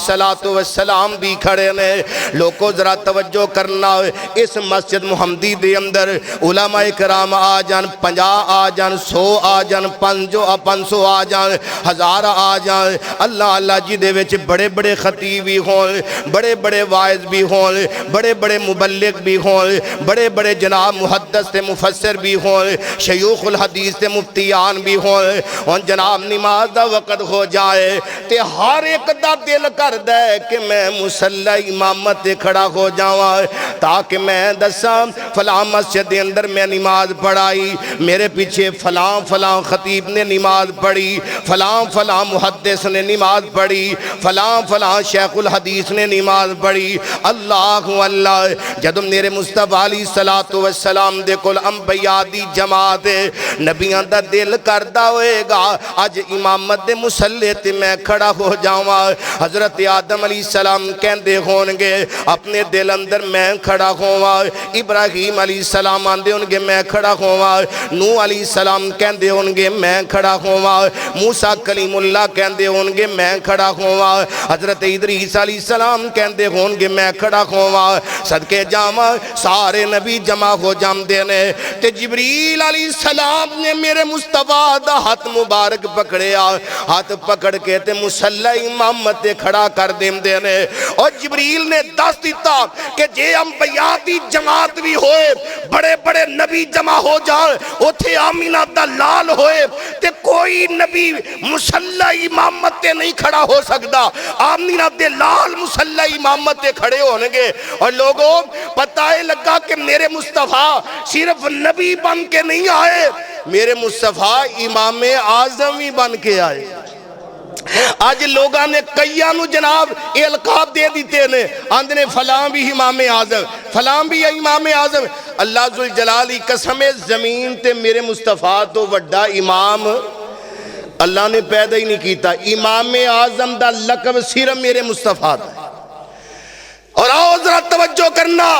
السلام بھی کھڑے نے لوگوں ذرا توجہ کرنا اس مسجد محمدی دے اندر علماء کرام آ جان 50 آ جان 100 آ جان 500 آ جان 1000 آ جان اللہ اللہ جی دے وچ بڑے بڑے خطیب بھی ہوں بڑے بڑے واعظ بھی ہوں بڑے بڑے مبلغ بھی ہوں بڑے بڑے جناب محدث تے مفسر بھی ہوں شیوخ الحدیث تے مفتیان بھی ہوں اور جناب نماز دا وقت ہو جائے تے ہر ایک دا دل کر دے کہ میں مصلی امامت کھڑا ہو جاؤں تاکہ میں دساں فلاں مسجد دے اندر میں نماز پڑھائی میرے پیچھے فلاں خطیب نے نماز پڑھی فلاں محدث نے نماز پڑھی فلاں شیخ الحدیث نے نماز پڑھی اللہ اللہ جدو میرے مصطفیٰ علیہ السلام دے کل انبیاء دی جماعت نبیاں دا دل کردہ ہوئے گا آج امامت دے مسلح تے میں کھڑا ہو جاؤں حضرت آدم علیہ السلام کہندے ہونگے اپنے دل اندر میں کھڑا ہوا ابراہیم علیہ السلام آندے ہونگے میں کھڑا ہوا نوح علیہ السلام کہندے ہونگے میں کھڑا ہوا موسیٰ کلیم اللہ کہندے ہونگے میں کھڑا ہوا حضرت ادریس علیہ السلام کہندے ہونگے میں کھڑا ہوا صدقے جامع سارے نبی جمع ہو جام دینے تے جبریل علیہ السلام نے میرے مصطفیٰ دا ہاتھ مبارک پکڑیا ہاتھ پکڑ کے تے مسلح امامت کھڑا کر دیم دینے اور جبریل نے دس دیتا کہ جے انبیاء دی جماعت بھی ہوئے بڑے بڑے نبی جمع ہو جائے اتھے آمینہ دا لال ہوئے تے کوئی نبی مسلح امامت نہیں کھڑا ہو سکتا آمینہ دے لال مسلح امامت کھڑے ہونگے اور لوگوں پتہ لگا کہ میرے مصطفیٰ صرف نبی بن کے نہیں آئے میرے مصطفیٰ امام اعظم ہی بن کے آئے آج لوگاں نے کئیانو جناب یہ القاب دے دیتے نے آندھنے فلاں بھی امام اعظم فلاں بھی امام اعظم اللہ ذوالجلالی قسم زمین تے میرے مصطفیٰ تو وڈا امام اللہ نے پیدا ہی نہیں کیتا امام اعظم دا لقب صرف میرے مصطفیٰ دا اور آؤ ذرا توجہ کرنا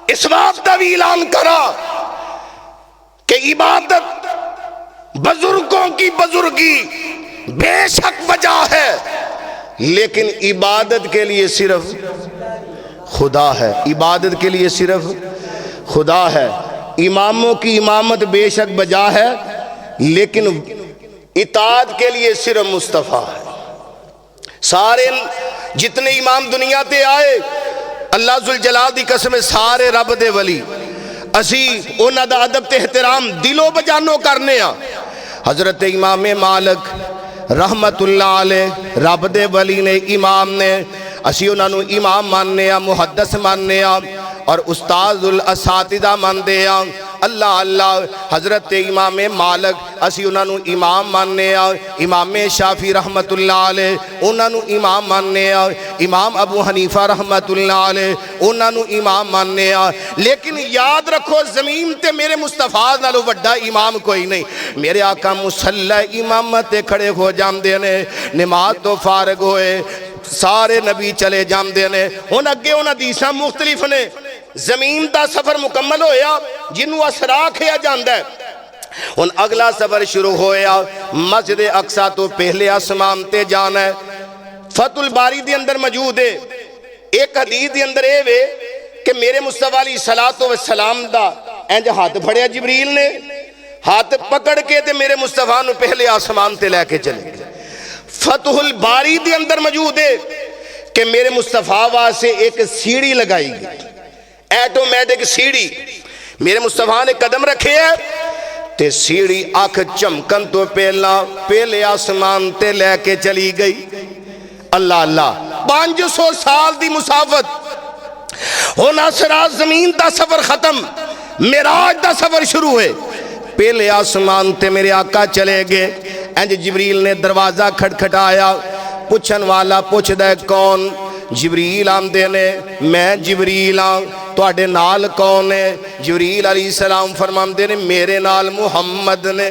اس بات کا بھی اعلان کرا کہ عبادت بزرگوں کی بزرگی بے شک وجہ ہے لیکن عبادت کے لیے صرف خدا ہے عبادت کے لیے صرف خدا ہے اماموں کی امامت بے شک بجا ہے لیکن اطاعت کے لیے صرف مصطفیٰ ہے سارے جتنے امام دنیا تے آئے اللہ ذوالجلال دی قسم سارے رب دے ولی اسی انہاں دا ادب تے احترام دلو بجانو کرنے حضرت امام مالک رحمت اللہ علیہ رب دے ولی نے امام نے اسی انہاں نو امام ماننے محدث ماننے اور استاذ الاساتذہ ماننے اللہ اللہ حضرت امام مالک اسی انہاں نو امام ماننے آ، امام شافعی رحمت اللہ علیہ انہاں نو امام ماننے آ، امام ابو حنیفہ رحمت اللہ علیہ انہاں نو امام ماننے آ، لیکن یاد رکھو زمین تے میرے مصطفیٰ نالو وڈا امام کوئی نہیں۔ میرے آقا مصلی امامت کھڑے ہو جاندے نے، نماز تو فارغ ہوئے، سارے نبی چلے جاندے نے، ان اگے ان حدیثاں مختلف نے، زمین دا سفر مکمل ہویا جنہوں اسرا کھیا جاندہ ہے، ان اگلا سفر شروع ہویا مسجد اقصی تو پہلے آسمان تے جانا ہے۔ فتح الباری دی اندر موجود ہے، ایک حدیث دی اندر اے وے کہ میرے مصطفیٰ علیہ السلام دا اینج ہاتھ پھڑیا جبریل نے، ہاتھ پکڑ کے تے میرے مصطفیٰ نو پہلے آسمان تے لے کے چلے گئے۔ فتح الباری دی اندر موجود ہے کہ میرے مصطفیٰ واسے ایک سیڑھی لگائی گئی، ایٹومیٹک سیڑھی، میرے مصطفیٰ نے قدم رکھے ہے تے سیڑھی آنکھ چمکن تو پہلے آسمان تے لے کے چلی گئی۔ اللہ اللہ 500 سال دی مسافت، ہن اسرا زمین دا سفر ختم، معراج دا سفر شروع ہے، پہلے آسمان تے میرے آقا چلے گئے۔ انج جبریل نے دروازہ کھٹکھٹایا، پوچھن والا پوچھ دے کون؟ جبریل آمدے نے میں جبریل آں، تواڈے نال کون ہے؟ جبریل علیہ السلام فرماندے نے میرے نال محمد نے،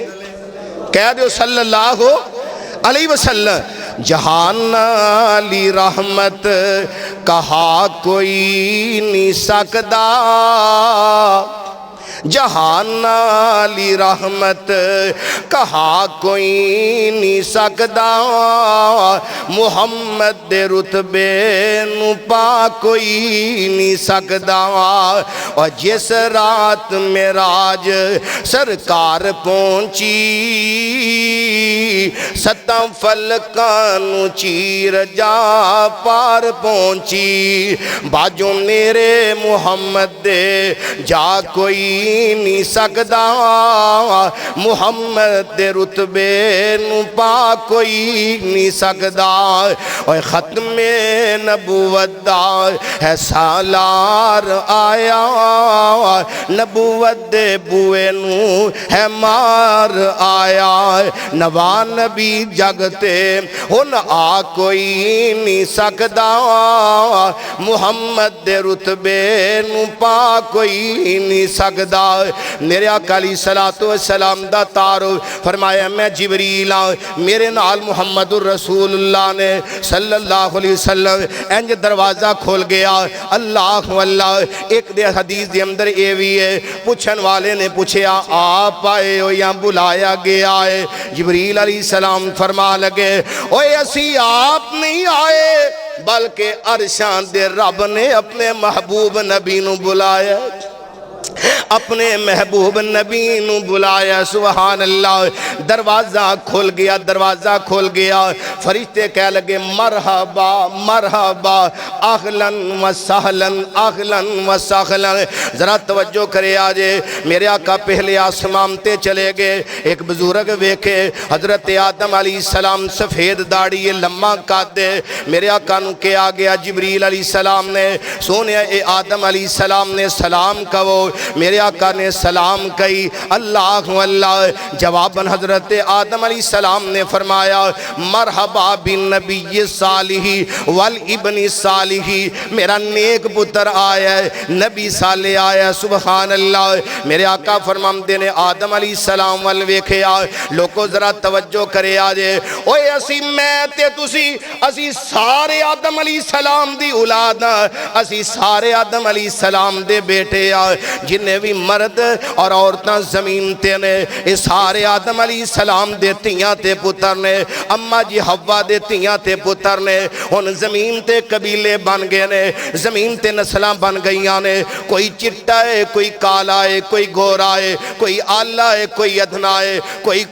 کہہ دیو صلی اللہ علیہ وسلم۔ جہان علی رحمت کہا کوئی نہیں سکدا، جہان علی رحمت کہا کوئی نہیں سکدا، محمد دے رتبے نو پا کوئی نہیں سکدا۔ اور جس رات معراج سرکار پہنچی، ستاں فلکاں نو چیر جا پار پہنچی، باجو میرے محمد دے جا کوئی نہیں سکدا، محمد دے رتبے نو پا کوئی نہیں سکدا۔ اور ختم نبوت دا ہے سالار آیا، نبوت دے بوئے نو ہے مار آیا، نوا نبی جگتے ہن آ کوئی نہیں سکدا، محمد دے رتبے نو پا کوئی نہیں سکدا۔ میرے آقا علیہ السلام دا تعارف فرمایا میں جبریل ہاں، میرے نال محمد الرسول اللہ نے صلی اللہ علیہ وسلم۔ انج دروازہ کھول گیا، اللہ اللہ۔ ایک دے حدیث دے اندر اے بھی ہے، پوچھن والے نے پوچھیا آپ آئے ہو یا بلایا گیا ہے؟ جبریل علیہ السلام فرما لگے اوے اسی آپ نہیں آئے بلکہ عرشاں دے رب نے اپنے محبوب نبی نو بلایا، اپنے محبوب نبی نو بلایا۔ سبحان اللہ۔ دروازہ کھل گیا، دروازہ کھل گیا، فرشتے کہہ لگے مرحبا مرحبا، اہلاً و سہلاً، اہلاً و سہلاً۔ ذرا توجہ کرے آجے، میرے آقا پہلے آسمان تے چلے گئے، ایک بزرگ ویکھے حضرت آدم علیہ السلام، سفید داڑھی لمبا قد، میرے آقا نو کہا گیا جبریل علیہ السلام نے سونے اے آدم علیہ السلام نے سلام کہو، میرے آقا نے سلام کہی، اللہ اللہ۔ جواباً حضرت آدم علیہ السلام نے فرمایا مرحبا بن نبی صالح والابن صالح، میرا نیک پتر آیا ہے، نبی صالح آیا، سبحان اللہ۔ میرے آقا فرماندے نے آدم علیہ السلام والویکھے آ، لوگو ذرا توجہ کرے آجے، اوے اسی میں تے تسی اسی سارے آدم علیہ السلام دی اولاد، اسی سارے آدم علیہ السلام دے بیٹے آ، جنہیں بھی مرد اور عورتاں زمین تے نے، اس سارے آدم علیہ السلام دے تیاں تے پتر نے، اماں جی حوا دے تیاں تے پتر نے، ان زمین تے قبیلے بن گئے نے، زمین تے نسلاں بن گئیاں نے، کوئی چٹا ہے، کوئی کالا ہے، کوئی گورا ہے، کوئی آلہ ہے، کوئی ادھنا ہے،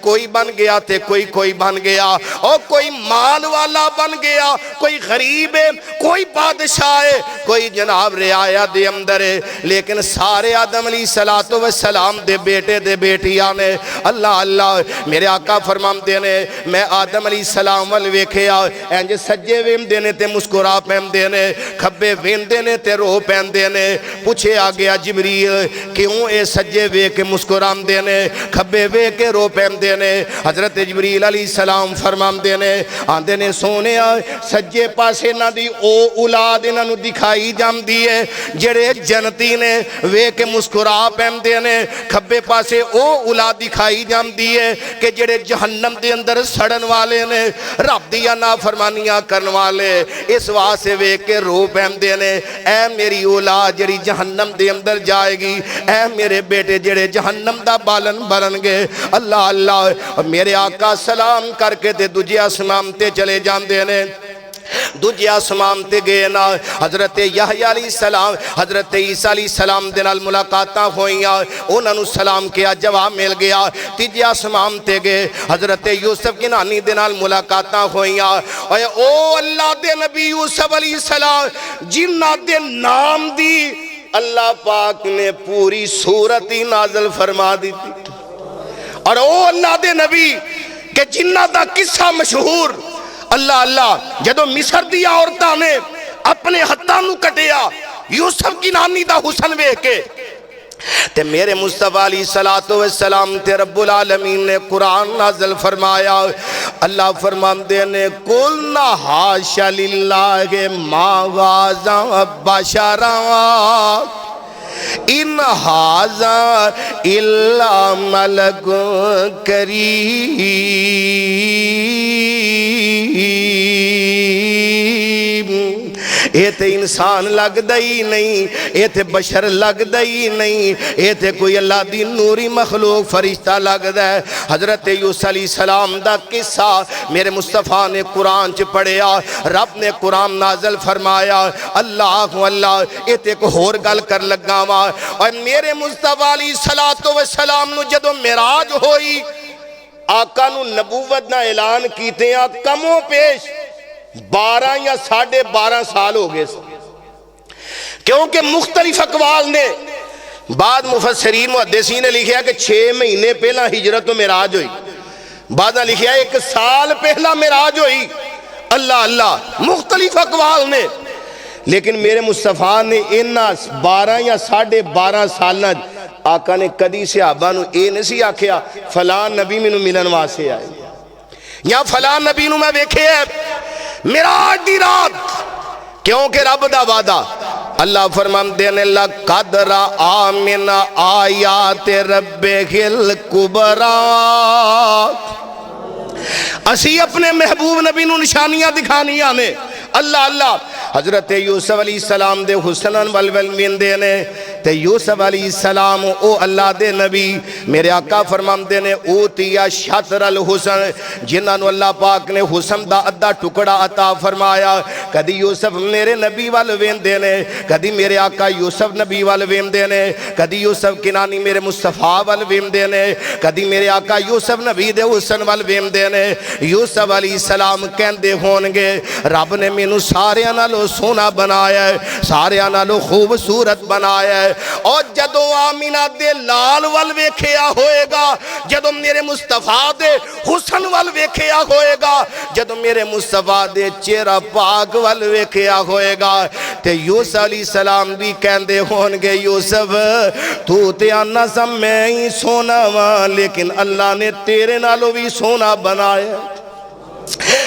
کوئی بن گیا تے کوئی بن گیا، اور کوئی مال والا بن گیا، کوئی غریب ہے، کوئی بادشاہ ہے، کوئی جناب رعایا دے اندر ہے، لیکن سارے آدم علیہ السلام دے بیٹے دے بیٹیاں نے اللہ اللہ میرے آقا فرماندے نے میں آدم علیہ السلام وال ویکھیا انج سجے ویندے نے تے مسکرا پیندے نے کھبے ویندے نے تے رو پیندے نے پوچھیا گیا جبریل کیوں اے سجے ویکھ کے مسکراندے نے کھبے ویکھ کے رو پیندے نے حضرت جبریل علیہ السلام فرماندے نے آندے نے سونیا سجے پاسے نہ دی او اولاد انہاں نو دکھائی جاندی ہے جڑے جنتی نے ویکھ کے مسکرا پیندے نے کھبے پاسے او اولاد دکھائی جاندی ہے کہ جڑے جہنم دے اندر سڑن والے نے رب دیا نافرمانیاں کرن والے اس واسطے ویکھ کے رو پیندے نے اے میری اولاد جڑی جہنم دے اندر جائے گی اے میرے بیٹے جڑے جہنم دا بالن بنن گے اللہ اللہ میرے آقا سلام کر کے تے دوجے آسمان تے چلے جاندے نے دوجے آسمان تے گئے نا حضرت یحییٰ علیہ السلام حضرت عیسیٰ علیہ السلام دے نال ملاقاتاں ہوئیاں انہاں نو سلام کیا جواب مل گیا تیجے آسمان تے گئے حضرت یوسف کنانی دے نال ملاقاتاں ہوئیاں او اللہ دے نبی یوسف علیہ السلام جنہ دے نام دی اللہ پاک نے پوری سورت ہی نازل فرما دی تھی اور او اللہ دے نبی کہ جنہ دا قصہ مشہور اللہ اللہ جدو مصر دیا عورتاں نے اپنے ہتھاں نو کٹیا یوسف کی نانی دا حسن ویکھ کے تے میرے مصطفیٰ علیہ السلام تے رب العالمین نے قرآن نازل فرمایا اللہ فرماندے نے قُلْنَا حَاشَ لِلَّهِ مَا غَازَ بَشَرًا ان هَذَا إِلَّا مَلَكٌ كَرِيمٌ اے تے انسان لگ دئی نہیں اے تے بشر لگ دئی نہیں اے تے کوئی اللہ دی نوری مخلوق فرشتہ لگ دے حضرت یوسف علیہ السلام دا قصہ میرے مصطفیٰ نے قرآن چ پڑھیا رب نے قرآن نازل فرمایا اللہ اللہ اے تے کو ہور گل کر لگا وا اور میرے مصطفیٰ علیہ السلام نو جدو معراج ہوئی آقا نو نبوت نہ اعلان کیتے ہیں کموں پیش 12 یا 12.5 سال ہو گئے کیونکہ مختلف اقوال نے بعد مفسرین محدثین نے لکھا کہ 6 مہینے پہلا ہجرت و معراج ہوئی بعد نے لکھا 1 سال پہلا معراج ہوئی اللہ اللہ مختلف اقوال نے لیکن میرے مصطفیٰ نے انہا 12 یا 12.5 سالنا آقا نے کدی صحابہ نو اے نسی آکھیا فلان نبی میں نو ملن واسے آئے یا فلان نبی نو میں ویکھے ہے معراج دی رات کیونکہ رب دا وعدہ اللہ فرماندے نے لَقَدْ رَأَىٰ مِنْ آیَاتِ رَبِّهِ الْکُبْرَىٰ اسی اپنے محبوب نبی نو نشانیاں دکھانیاں نے اللہ اللہ حضرت یوسف علیہ السلام دے حسنن والولمین دے نے تے یوسف علیہ السلام او اللہ دے نبی میرے آقا فرماندے نے اوتیا شطر الحسن جنہاں نو اللہ پاک نے حسن دا ادھا ٹکڑا عطا فرمایا کدی یوسف میرے نبی والوین دے نے کدی میرے آقا یوسف نبی والوین دے نے کدی یوسف کنانی میرے مصطفیٰ والوین دے نے کدی میرے آقا یوسف نبی دے حسن والوین دے نے یوسف علیہ السلام کہندے ہونگے رب نے مینو سارے نالو سونا بنایا ہے سارے نالو خوبصورت بنایا ہے اور جدو آمینہ دے لال والویکھیا ہوئے گا جدو میرے مصطفیٰ دے حسن والویکھیا ہوئے گا جدو میرے مصطفیٰ دے چہرہ پاک والویکھیا ہوئے گا تے یوسف علیہ السلام بھی کہندے ہونگے یوسف تو تے آنا سب میں ہی سونا ہوا لیکن اللہ نے تیرے نالو بھی سونا بنایا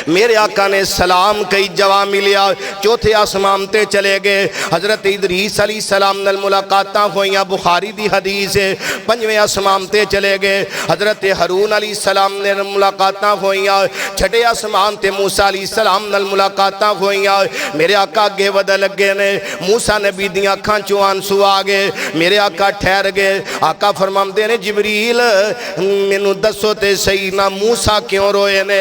میرے آقا نے سلام کئی جواب ملیا چوتھے آسمان تے چلے گئے حضرت ادریس علیہ السلام نال ملاقاتاں ہوئیاں بخاری دی حدیث ہے 5ویں آسمان تے چلے گئے حضرت ہارون علیہ السلام نے ملاقاتاں ہوئیاں 6ٹھے آسمان تے موسیٰ علیہ السلام نال ملاقاتاں ہوئیاں میرے آقا اگے ودہ لگے نے موسیٰ نبی دیاں اکھاں چوں آنسو آگے میرے آقا ٹھہر گئے آقا فرماندے نے جبریل مینوں دسو تے صحیح نہ موسیٰ کیوں روئے نے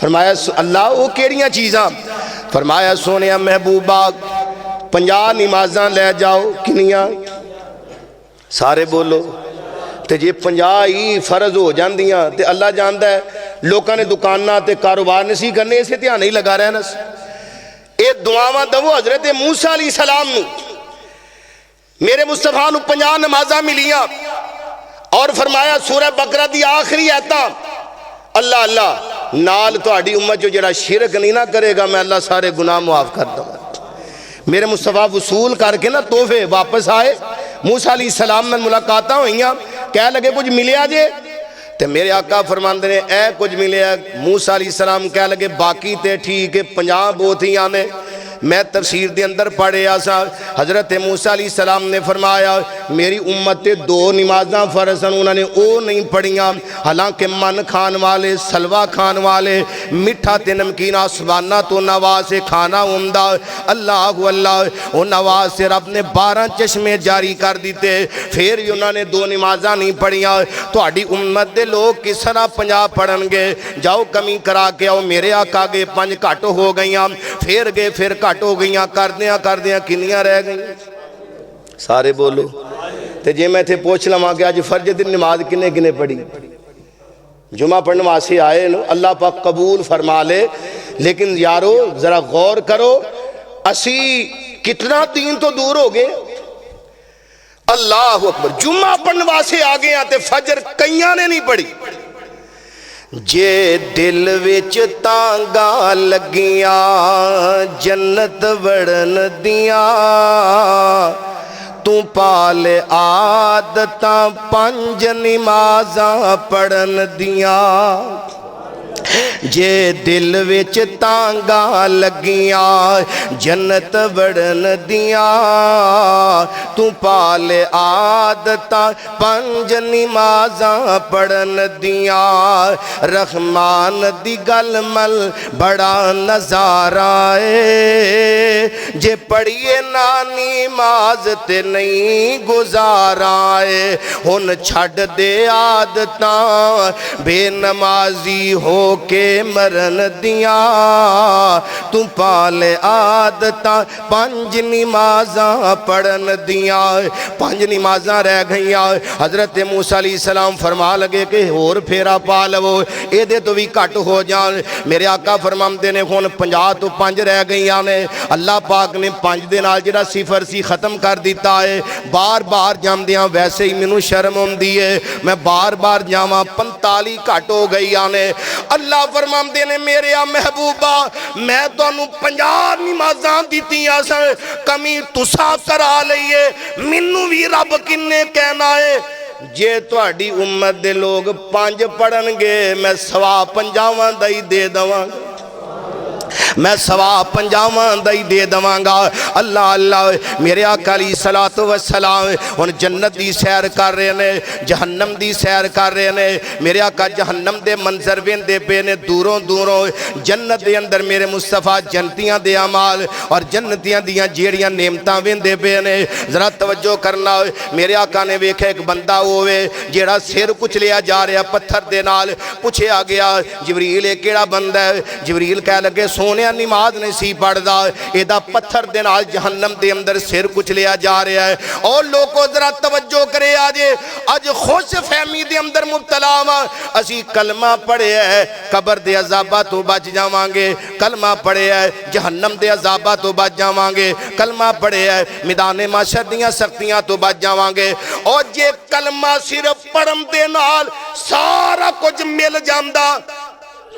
فرمایا اللہ وہ کیڑیاں چیزاں؟ فرمایا سونے محبوبہ 50 نمازاں لے جاؤ. کنیاں؟ سارے بولو. تے جے 50 ہی فرض ہو جاندیاں تے اللہ جاندا ہے لوکاں نے دکاناں تے کاروبار نہیں سی کرنے، اسے دھیان نہیں لگا رہنا سی. اے دعاواں دو حضرت موسیٰ علیہ السلام نو. میرے مصطفیٰ نو 50 نمازاں ملیاں اور فرمایا سورہ بقرہ دی آخری آیتاں اللہ اللہ نال تہاڈی امت جو جڑا شرک نہیں نہ کرے گا میں اللہ سارے گناہ معاف کر دوں. میرے مصطفیٰ وصول کر کے نا تحفے واپس آئے. موسیٰ علیہ السلام میں ملاقاتاں ہوئیاں، کہہ لگے کچھ ملیا جے؟ تے میرے آقا فرماندے نے اے کچھ ملیا. موسیٰ علیہ السلام کہہ لگے باقی تے ٹھیک ہے 50 بوتیاں نے. میں تفسیر دے اندر پڑھے آسا حضرت موسیٰ علیہ السلام نے فرمایا میری امت تے 2 نمازاں فرض ہیں انہوں نے او نہیں پڑھیاں. حالانکہ من کھان والے سلوہ کھان والے مٹھا تے نمکین آسمانہ تو نواز سے کھانا عمدہ. اللہ اللہ وہ نواز سے رب نے 12 چشمے جاری کر دیتے پھر بھی انہوں نے 2 نمازاں نہیں پڑھیاں. تو آڑی امت دے لوگ کس طرح 50 پڑھن گے؟ جاؤ کمی کرا کے آؤ. میرے آقا گے 5 کٹ ہو گئیاں پھر گئے پھر کٹ ہو گئیاں کر دیاں کنیاں رہ گئیں؟ سارے بولو. تے جے میں تھے پوچھ لما کہ آج فرج دن نماز کنے پڑھی؟ جمعہ پڑھنے واسے آئے نو اللہ پاک قبول فرما لے. لیکن یارو ذرا غور کرو اسی کتنا دین تو دور ہو گئے. اللہ اکبر. جمعہ پڑھنے واسے آگے آتے فجر کئیاں نے نہیں پڑھی. جے دل وچ تانگاں لگیاں جنت وڑن دیاں تو پال عادتاں 5 نمازاں پڑھن دیاں. جے دل وچ تانگاں لگیاں جنت وڑن دیاں تو پال عادتاں 5 نمازاں پڑھن دیاں. رحمان دی گل مل بڑا نظارہ اے جے پڑھیے نا نماز تے نہیں گزارا اے. ہن چھڈ دے عادتاں بے نمازی ہو کے مرن دیاں تو پال عادتاں 5 نمازاں پڑھن دیاں. 5 نمازاں رہ گئیاں. حضرت موسیٰ علیہ السلام فرما لگے کہ اور پھیرا پا لو اے دے تو بھی کٹ ہو جان. میرے آقا فرماندے نے ہن 50 تو 5 رہ گئیاں نے. اللہ پاک نے 5 دے نال جڑا صفر سی ختم کر دیتا ہے. بار بار جاندیاں ویسے ہی مینوں شرم ہوندی ہے میں بار بار جاواں 45 کٹ ہو گئیاں نے. اللہ فرماندے نے میرے محبوبہ میں تانوں 50 نمازاں دتیاں سن کمی تساں کرا لئیے مینوں بھی رب کنے کہنا ہے. جے تہاڈی امت دے لوگ 5 پڑھن گے میں سوا 50 دا ہی دے دواں گا. میں سوا 50 دا ہی دے دواں گا. اللہ اللہ میرے آقا علیہ السلام ہن جنت دی سیر کر رہے نے جہنم دی سیر کر رہے نے. میرے آقا جہنم دے منظر ویندے پے نے دوروں دوروں. جنت دے اندر میرے مصطفیٰ جنتیاں دے اعمال اور جنتیاں دیاں جیڑیاں نعمتاں ویندے پے نے. ذرا توجہ کرنا. میرے آقا نے ویکھا ایک بندہ ہوئے جیڑا سر کچلیا جا رہا پتھر دے نال. پوچھیا گیا جبریل اے کیڑا بندہ ہے؟ جبریل کہہ لگے سونے نماز نہیں سی پڑھدا ایدہ پتھر دے نال جہنم دے اندر سر کچھ لیا جا رہا ہے. اور لوگوں ذرا توجہ کرے آج خوش فہمی دے اندر مبتلا ہوا. اسی کلمہ پڑھے ہے قبر دے عذابہ تو بچ جاواں گے. کلمہ پڑھے ہے جہنم دے عذابہ تو بچ جاواں گے. کلمہ پڑھے ہے میدان محشر دیاں سختیاں تو بچ جاواں گے. اور جے کلمہ صرف پڑھن دے نال سارا کچھ مل جاندا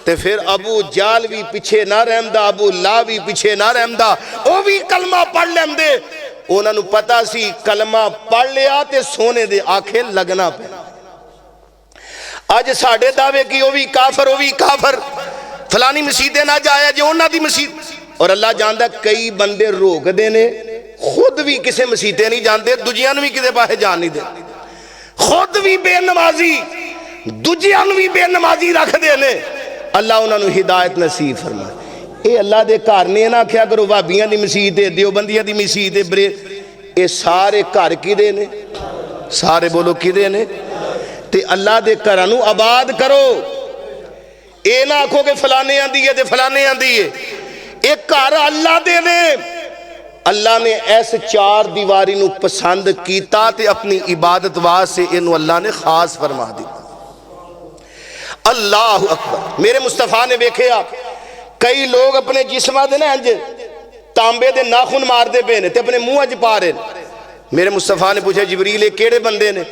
تے پھر ابو جال بھی پیچھے نہ رہمدہ ابو لا بھی پیچھے نہ رہمدہ وہ بھی کلمہ پڑھ لیں دے. انہوں نے پتا سی کلمہ پڑھ لیا تے سونے دے آنکھیں لگنا پہ. آج ساڑھے دعوے کی وہ بھی کافر فلانی مسیدیں نہ جایا جو انہاں دی مسید. اور اللہ جاندہ کئی بندے روک دینے خود بھی کسے مسیدیں نہیں جاندے دجیان بھی کسے باہے جان نہیں دے. خود بھی بے نمازی دجیان بھی بے نمازی رکھ دینے. اللہ انہوں نے ہدایت نصیب فرمائے. اے اللہ دے گھر نے نہ کیا کرو وہابیاں دی مسجد ہے دیوبندیاں دی مسجد ہے برے اے سارے گھر کدے نے؟ سارے بولو کدے نے؟ تے اللہ دے گھراں نوں آباد کرو. اے نہ آکھو کہ فلانے آندی ہے تے فلانے آندی ہے، ایک گھر اللہ دے نے، اللہ نے ایسے چار دیواری نو پسند کیتا تے اپنی عبادت واسطے انہوں اللہ نے خاص فرما دی۔ اللہ اکبر۔ میرے مصطفیٰ نے دیکھیا کئی لوگ اپنے جسمہ دے نا انج تانبے دے ناخن مار دے پے نے تے اپنے منہ اج پا رہے ہیں۔ میرے مصطفیٰ نے پوچھا جبریل کیڑے بندے نے؟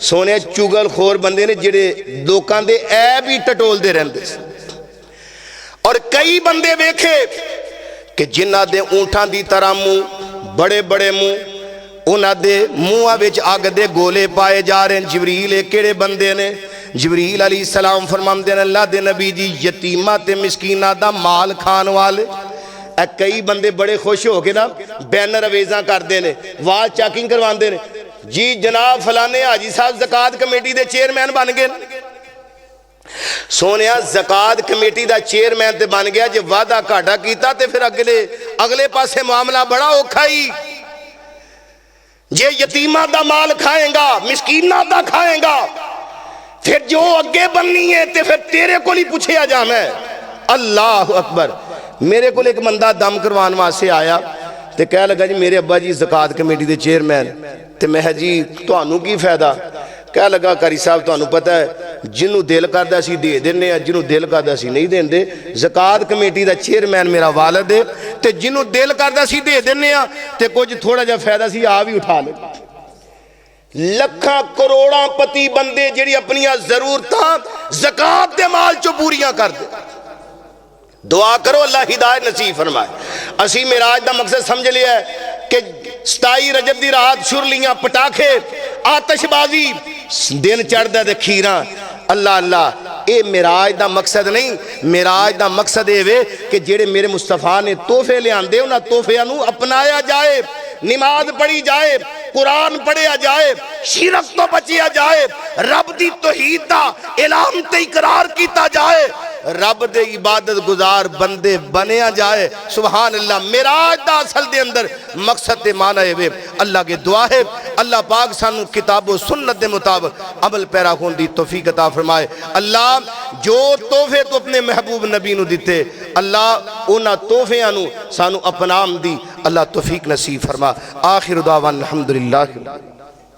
سونے چگل خور بندے نے جڑے لوکاں دے عیب ہی ٹٹول دے رہندے سے۔ اور کئی بندے دیکھے کہ جنہ دے اونٹاں دی طرح منہ، بڑے بڑے منہ، انہاں دے منہ وچ اگ دے گولے پائے جا رہے ہیں۔ جبریل کیڑے بندے نے؟ جبریل علیہ السلام فرماندے ہیں اللہ دے نبی جی یتیمہ تے مسکینہ دا مال کھان والے۔ کئی بندے بڑے خوش ہو کے نا بینر اویزاں کر دینے، وال چاکنگ کروان دینے، جی جناب فلانے حاجی صاحب زکاة کمیٹی دے چیئرمین بن گئے۔ سونیا زکاة کمیٹی دا چیئرمین تے بن گیا، جب وعدہ کاٹا کیتا تے پھر اگلے پاسے معاملہ بڑا اوکھائی، جے یتیمہ دا مال کھائیں گا، مسکینہ دا کھائیں گا، پھر جو اگے بننی ہے تے پھر تیرے کو لی پوچھے آ جا میں۔ اللہ اکبر۔ میرے کو ایک بندہ دم کروان وہاں سے آیا تے کہہ لگا جی میرے ابا جی زکاة کمیٹی دے چیئرمین تے میں جی توانوں کی فائدہ؟ کہہ لگا قاری صاحب توانوں پتہ ہے جنہوں دل کردہ سی دے دینے ہیں، جنہوں دل کردہ سی نہیں دین دے۔ زکاة کمیٹی دا چیئرمین میرا والد ہے تے جنہوں دل کردہ سی دے دینے ہیں تے کچھ تھوڑا جا فائدہ سی آوی اٹھا لے۔ لکھاں کروڑاں پتی بندے جڑی اپنیاں ضرورتاں زکاة دے مال چو پوریاں کر دے۔ دعا کرو اللہ ہدایت نصیب فرمائے۔ اسی معراج دا مقصد سمجھ لیا ہے کہ 27 رجب دی رات شرلیاں پٹاکھے آتش بازی دن چڑھ دے کھیراں، اللہ اللہ۔ اے معراج دا مقصد نہیں، معراج دا مقصد اے وے کہ جڑے میرے مصطفیٰ نے تحفے لے آندے انہاں تحفیاں نو اپنایا جائے، نماز پڑھی جائے، قرآن پڑھیا جائے، شرک تو بچیا جائے، رب دی توحید دا اعلان تے اقرار کیتا جائے، رب دے عبادت گزار بندے بنیا جائے۔ سبحان اللہ۔ معراج دا اصل دے اندر مقصد دے معنی ہے اللہ کے دعا ہے اللہ پاک سانو کتاب و سنت دے مطابق عمل پیرا کون دی توفیق عطا فرمائے۔ اللہ جو تحفے تو اپنے محبوب نبی نو دیتے اللہ انہاں تحفیاں نو سانو اپنام دی اللہ توفیق نصیب فرما۔ آخر دعوان الحمدللہ۔